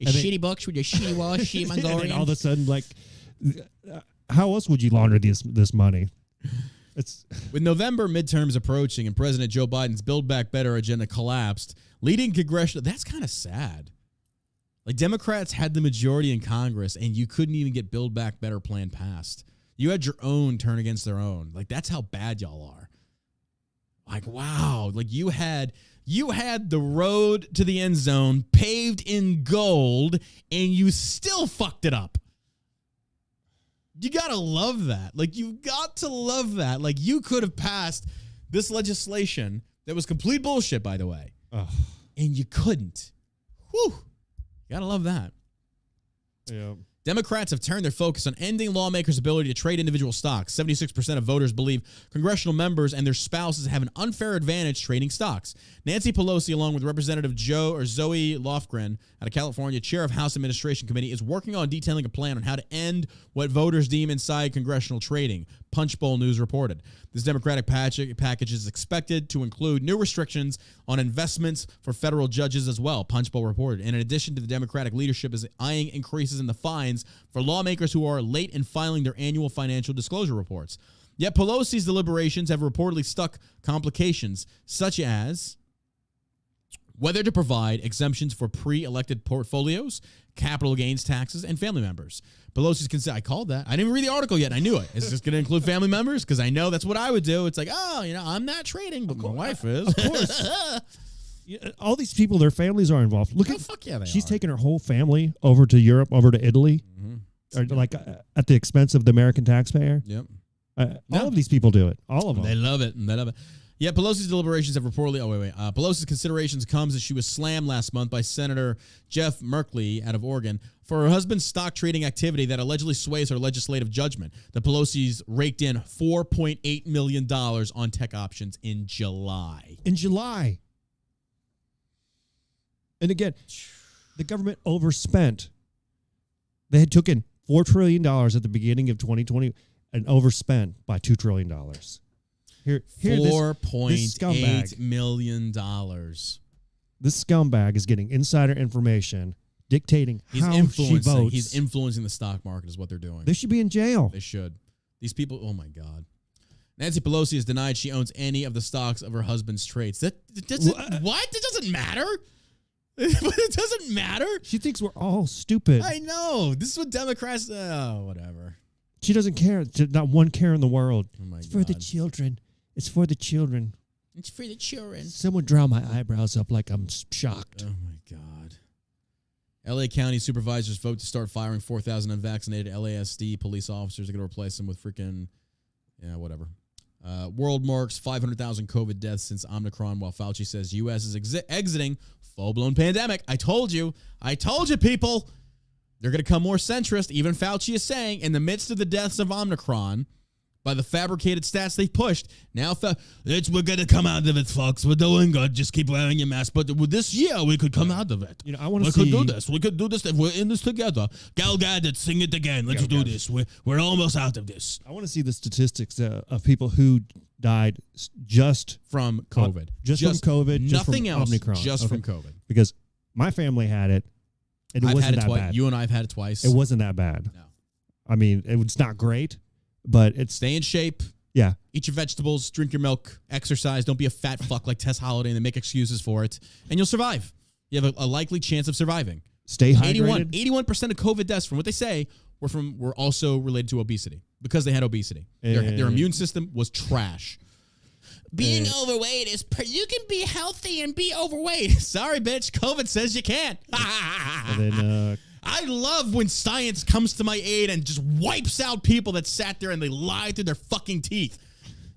Shitty books with your shitty wall, shitty Mongolian. And all of a sudden, like, how else would you launder this money? With November midterms approaching and President Joe Biden's Build Back Better agenda collapsed, leading congressional, that's kind of sad. Like, Democrats had the majority in Congress, and you couldn't even get Build Back Better plan passed. You had your own turn against their own. Like, that's how bad y'all are. Like, wow. Like, you had the road to the end zone paved in gold, and you still fucked it up. You gotta love that. Like, you've got to love that. Like, you could have passed this legislation that was complete bullshit, by the way. Ugh. And you couldn't. Whew. You gotta love that. Yeah. Democrats have turned their focus on ending lawmakers' ability to trade individual stocks. 76% of voters believe congressional members and their spouses have an unfair advantage trading stocks. Nancy Pelosi, along with Representative Zoe Lofgren out of California, chair of House Administration Committee, is working on detailing a plan on how to end what voters deem inside congressional trading. Punchbowl News reported. This Democratic package is expected to include new restrictions on investments for federal judges as well, Punchbowl reported. And in addition to the Democratic leadership is eyeing increases in the fines for lawmakers who are late in filing their annual financial disclosure reports. Yet Pelosi's deliberations have reportedly stuck complications, such as whether to provide exemptions for pre-elected portfolios, capital gains taxes, and family members. Pelosi's consider. I called that. I didn't even read the article yet. I knew it. Is this going to include family members? Because I know that's what I would do. It's like, I'm not trading, but my wife is. Of course. All these people, their families are involved. Look she's taking her whole family over to Europe, over to Italy, or like at the expense of the American taxpayer. Yep. All of these people do it. All of them. They love it. Yeah, Pelosi's deliberations have reportedly... Pelosi's considerations comes as she was slammed last month by Senator Jeff Merkley out of Oregon for her husband's stock trading activity that allegedly sways her legislative judgment. The Pelosi's raked in $4.8 million on tech options in July. And again, the government overspent. They had taken $4 trillion at the beginning of 2020 and overspent by $2 trillion. Here, $4.8 million. This scumbag is getting insider information, dictating how she votes. He's influencing the stock market is what they're doing. They should be in jail. They should. These people, oh my God. Nancy Pelosi has denied she owns any of the stocks of her husband's trades. What? It doesn't matter. It doesn't matter. She thinks we're all stupid. I know. This is what Democrats, whatever. She doesn't care. Not one care in the world. Oh my it's God. for the children. It's for the children. It's for the children. Someone draw my eyebrows up like I'm shocked. Oh my God. LA County supervisors vote to start firing 4,000 unvaccinated LASD police officers. They're going to replace them with freaking, whatever. World marks 500,000 COVID deaths since Omicron, while Fauci says U.S. is exiting full-blown pandemic. I told you, people. They're going to come more centrist. Even Fauci is saying, in the midst of the deaths of Omicron, by the fabricated stats they've pushed, now we're going to come out of it, folks. We're doing good. Just keep wearing your mask. But this year, we could come out of it. I want to see. We could do this. We could do this if we're in this together. Gal Gadot, sing it again. Let's do this. We're almost out of this. I want to see the statistics of people who died just from COVID. Just from COVID. Nothing just from else. Omicron. Just from COVID. Because my family had it. And it wasn't that bad. You and I have had it twice. It wasn't that bad. No. I mean, it's not great, but it's... Stay in shape. Yeah. Eat your vegetables, drink your milk, exercise. Don't be a fat fuck like Tess Holliday and then make excuses for it. And you'll survive. You have a likely chance of surviving. Stay hydrated. 81% of COVID deaths, from what they say, were also related to obesity because they had obesity. Their immune system was trash. Being overweight is... you can be healthy and be overweight. Sorry, bitch. COVID says you can't. And then... I love when science comes to my aid and just wipes out people that sat there and they lied through their fucking teeth.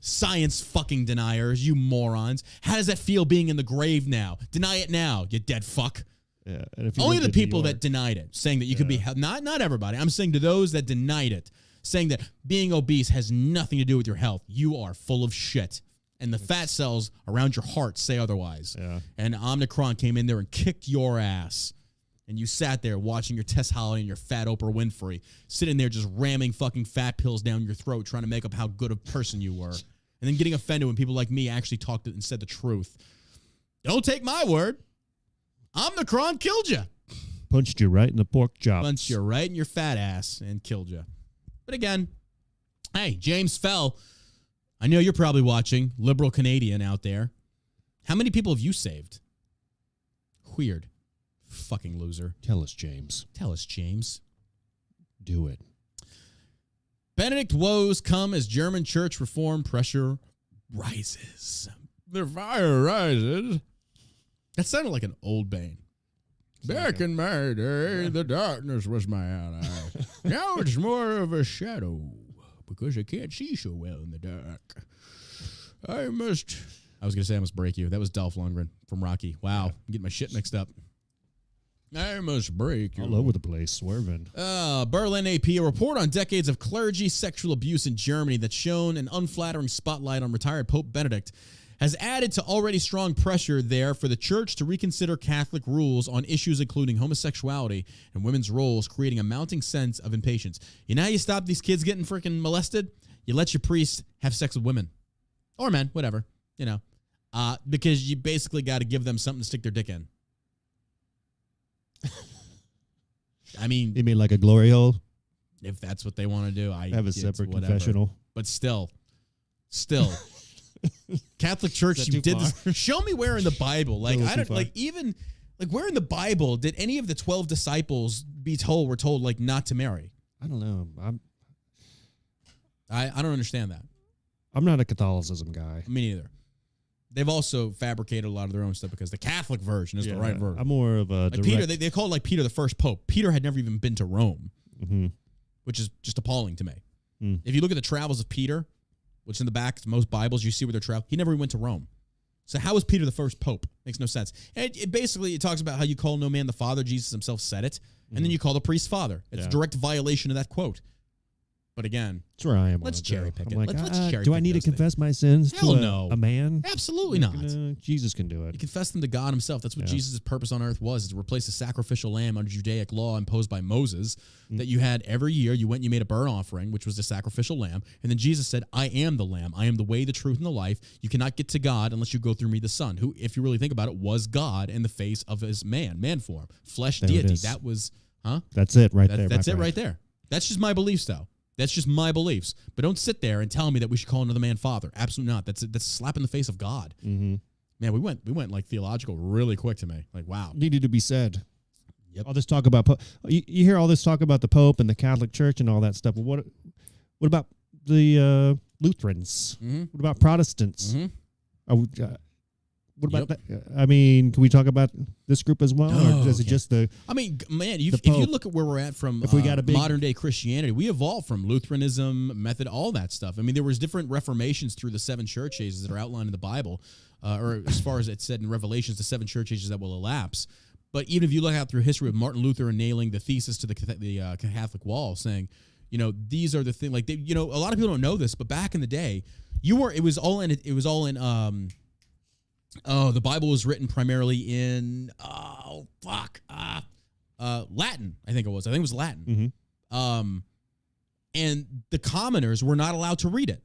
Science fucking deniers, you morons. How does that feel being in the grave now? Deny it now, you dead fuck. Yeah. And if only the people that denied it, saying that you could be... Not everybody. I'm saying to those that denied it, saying that being obese has nothing to do with your health. You are full of shit. And the fat cells around your heart say otherwise. Yeah. And Omicron came in there and kicked your ass. And you sat there watching your Tess Holliday and your fat Oprah Winfrey, sitting there just ramming fucking fat pills down your throat, trying to make up how good a person you were. And then getting offended when people like me actually talked and said the truth. Don't take my word. Omicron killed you. Punched you right in the pork chops. Punched you right in your fat ass and killed you. But again, hey, James Fell, I know you're probably watching, liberal Canadian out there. How many people have you saved? Weird. Fucking loser. Tell us, James. Tell us, James. Do it. Benedict woes come as German church reform pressure rises. The fire rises. That sounded like an old Bane. Back in my day, the darkness was my ally. Now it's more of a shadow because I can't see so well in the dark. I was going to say I must break you. That was Dolph Lundgren from Rocky. Wow. I'm getting my shit mixed up. I must break you. All over the place, swerving. Berlin AP, a report on decades of clergy sexual abuse in Germany that's shown an unflattering spotlight on retired Pope Benedict, has added to already strong pressure there for the church to reconsider Catholic rules on issues including homosexuality and women's roles, creating a mounting sense of impatience. You know how you stop these kids getting freaking molested? You let your priests have sex with women. Or men, whatever, because you basically got to give them something to stick their dick in. I mean... You mean like a glory hole? If that's what they want to do, I have a separate confessional. But still. Catholic Church, you did this. Show me where in the Bible, like I don't like even like where in the Bible did any of the 12 disciples were told like not to marry? I don't know. I don't understand that. I'm not a Catholicism guy. Me neither. They've also fabricated a lot of their own stuff because the Catholic version is the right version. I'm more of a like Peter. They call like Peter the first pope. Peter had never even been to Rome, which is just appalling to me. If you look at the travels of Peter, which in the back, most Bibles you see where they're traveling, he never even went to Rome. So how was Peter the first pope? Makes no sense. And it talks about how you call no man the Father. Jesus himself said it, and then you call the priest Father. It's a direct violation of that quote. But again, that's where I am. Let's cherry pick it. Like, let's cherry do pick I need to those things. confess my sins Hell to no. a man? Absolutely not. Jesus can do it. You confess them to God himself. That's what Jesus' purpose on earth was, is to replace the sacrificial lamb under Judaic law imposed by Moses that you had every year. You went and you made a burnt offering, which was the sacrificial lamb. And then Jesus said, I am the lamb. I am the way, the truth, and the life. You cannot get to God unless you go through me, the Son, who, if you really think about it, was God in the face of his man form, flesh there deity. That was, That's it right there. That's it right there. That's just my beliefs, though. That's just my beliefs. But don't sit there and tell me that we should call another man father. Absolutely not. That's a slap in the face of God. Mm-hmm. Man, we went like theological really quick to me. Like, wow. Needed to be said. Yep. All this talk about you hear all this talk about the Pope and the Catholic Church and all that stuff. Well, what about the Lutherans? Mm-hmm. What about Protestants? Mm-hmm. What about that? I mean, can we talk about this group as well, or is it just the? I mean, man, if you look at where we're at from we got a big, modern day Christianity, we evolved from Lutheranism, Method, all that stuff. I mean, there was different reformations through the 7 church ages that are outlined in the Bible, or as far as it said in Revelations, the 7 church ages that will elapse. But even if you look out through history of Martin Luther and nailing the thesis to the Catholic wall, saying, these are the things. Like, a lot of people don't know this, but back in the day, it was all in. The Bible was written primarily in Latin. I think it was Latin. Mm-hmm. And the commoners were not allowed to read it.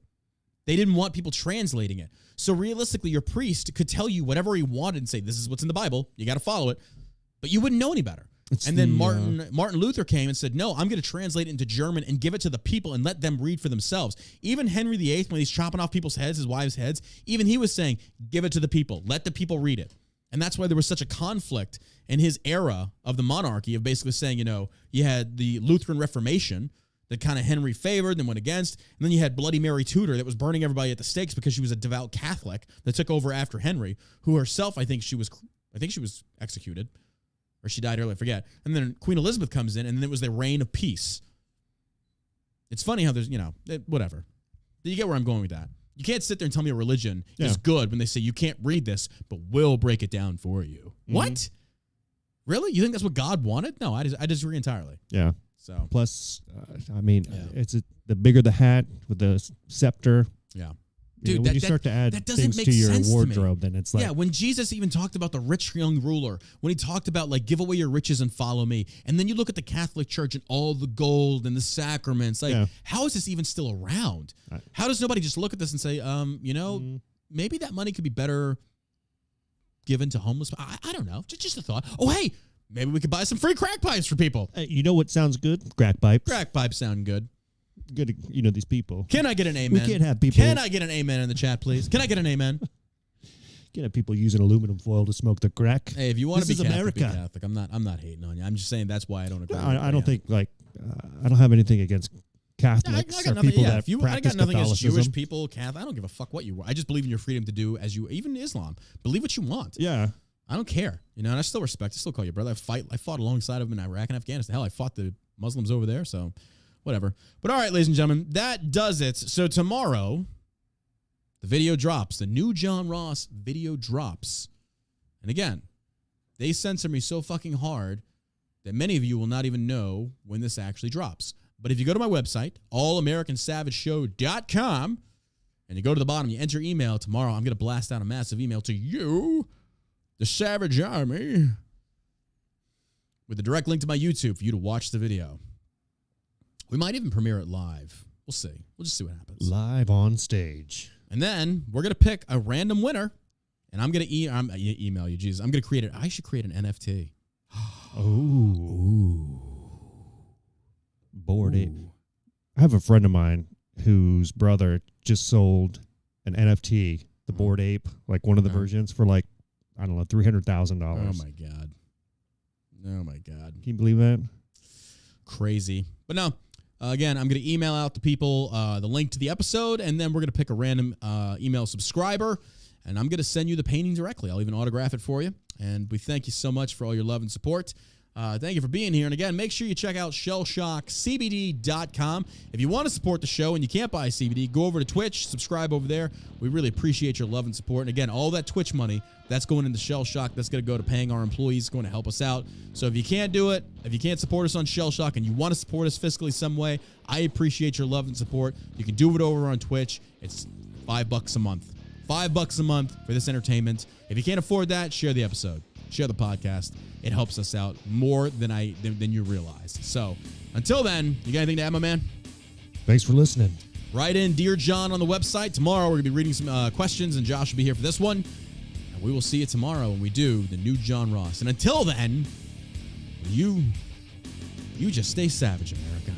They didn't want people translating it. So realistically, your priest could tell you whatever he wanted and say, "This is what's in the Bible. You got to follow it," but you wouldn't know any better. Then Martin Luther came and said, no, I'm going to translate it into German and give it to the people and let them read for themselves. Even Henry VIII, when he's chopping off people's heads, his wives' heads, even he was saying, give it to the people. Let the people read it. And that's why there was such a conflict in his era of the monarchy of basically saying, you had the Lutheran Reformation that kind of Henry favored and went against. And then you had Bloody Mary Tudor that was burning everybody at the stakes because she was a devout Catholic that took over after Henry, who herself, I think she was executed. Or she died early, I forget. And then Queen Elizabeth comes in, and then it was the reign of peace. It's funny how there's, whatever. You get where I'm going with that. You can't sit there and tell me a religion is good when they say you can't read this, but we'll break it down for you. Mm-hmm. What? Really? You think that's what God wanted? No, I disagree entirely. Yeah. So plus, it's the bigger the hat with the scepter. Yeah. Dude, when you start to add things to your wardrobe, then it's like... Yeah, when Jesus even talked about the rich young ruler, when he talked about, like, give away your riches and follow me, and then you look at the Catholic Church and all the gold and the sacraments, like, how is this even still around? How does nobody just look at this and say, maybe that money could be better given to homeless... I don't know. Just a thought. Oh, hey, maybe we could buy some free crack pipes for people. You know what sounds good? Crack pipes. Crack pipes sound good. Good, these people. Can I get an amen? We can't have people. Can I get an amen in the chat, please? Can I get an amen? Can't have people using aluminum foil to smoke the crack. Hey, if you want to be Catholic, America. be Catholic. I'm not hating on you. I'm just saying that's why I don't agree. I don't think I don't have anything against Catholics or people that practice I got nothing against Catholicism. Jewish people, Catholic. I don't give a fuck what you were. I just believe in your freedom to do as you, even Islam. Believe what you want. Yeah. I don't care. And I still respect. I still call you brother. I fought alongside of them in Iraq and Afghanistan. Hell, I fought the Muslims over there. So. Whatever. But all right, ladies and gentlemen, that does it. So tomorrow, the video drops. The new John Ross video drops. And again, they censor me so fucking hard that many of you will not even know when this actually drops. But if you go to my website, allamericансavageshow.com, and you go to the bottom, you enter email, tomorrow I'm going to blast out a massive email to you, the Savage Army, with a direct link to my YouTube for you to watch the video. We might even premiere it live. We'll see. We'll just see what happens. Live on stage. And then we're going to pick a random winner. And I'm going to email you, Jesus. I'm going to create it. I should create an NFT. Ooh. Bored Ape. I have a friend of mine whose brother just sold an NFT, the Bored Ape, like one of the versions, for like, I don't know, $300,000. Oh, my God. Oh, my God. Can you believe that? Crazy. But no. Again, I'm going to email out to people the link to the episode, and then we're going to pick a random email subscriber, and I'm going to send you the painting directly. I'll even autograph it for you. And we thank you so much for all your love and support. Thank you for being here. And again, make sure you check out shellshockcbd.com. If you want to support the show and you can't buy CBD, go over to Twitch, subscribe over there. We really appreciate your love and support. And again, all that Twitch money, that's going into Shell Shock. That's going to go to paying our employees, going to help us out. So if you can't do it, if you can't support us on Shell Shock and you want to support us fiscally some way, I appreciate your love and support. You can do it over on Twitch. It's $5 a month. $5 a month for this entertainment. If you can't afford that, share the episode. Share the podcast. It helps us out more than you realize. So until then, you got anything to add, my man? Thanks for listening. Write in Dear John on the website. Tomorrow we're going to be reading some questions, and Josh will be here for this one. And we will see you tomorrow when we do the new John Ross. And until then, you just stay savage, America.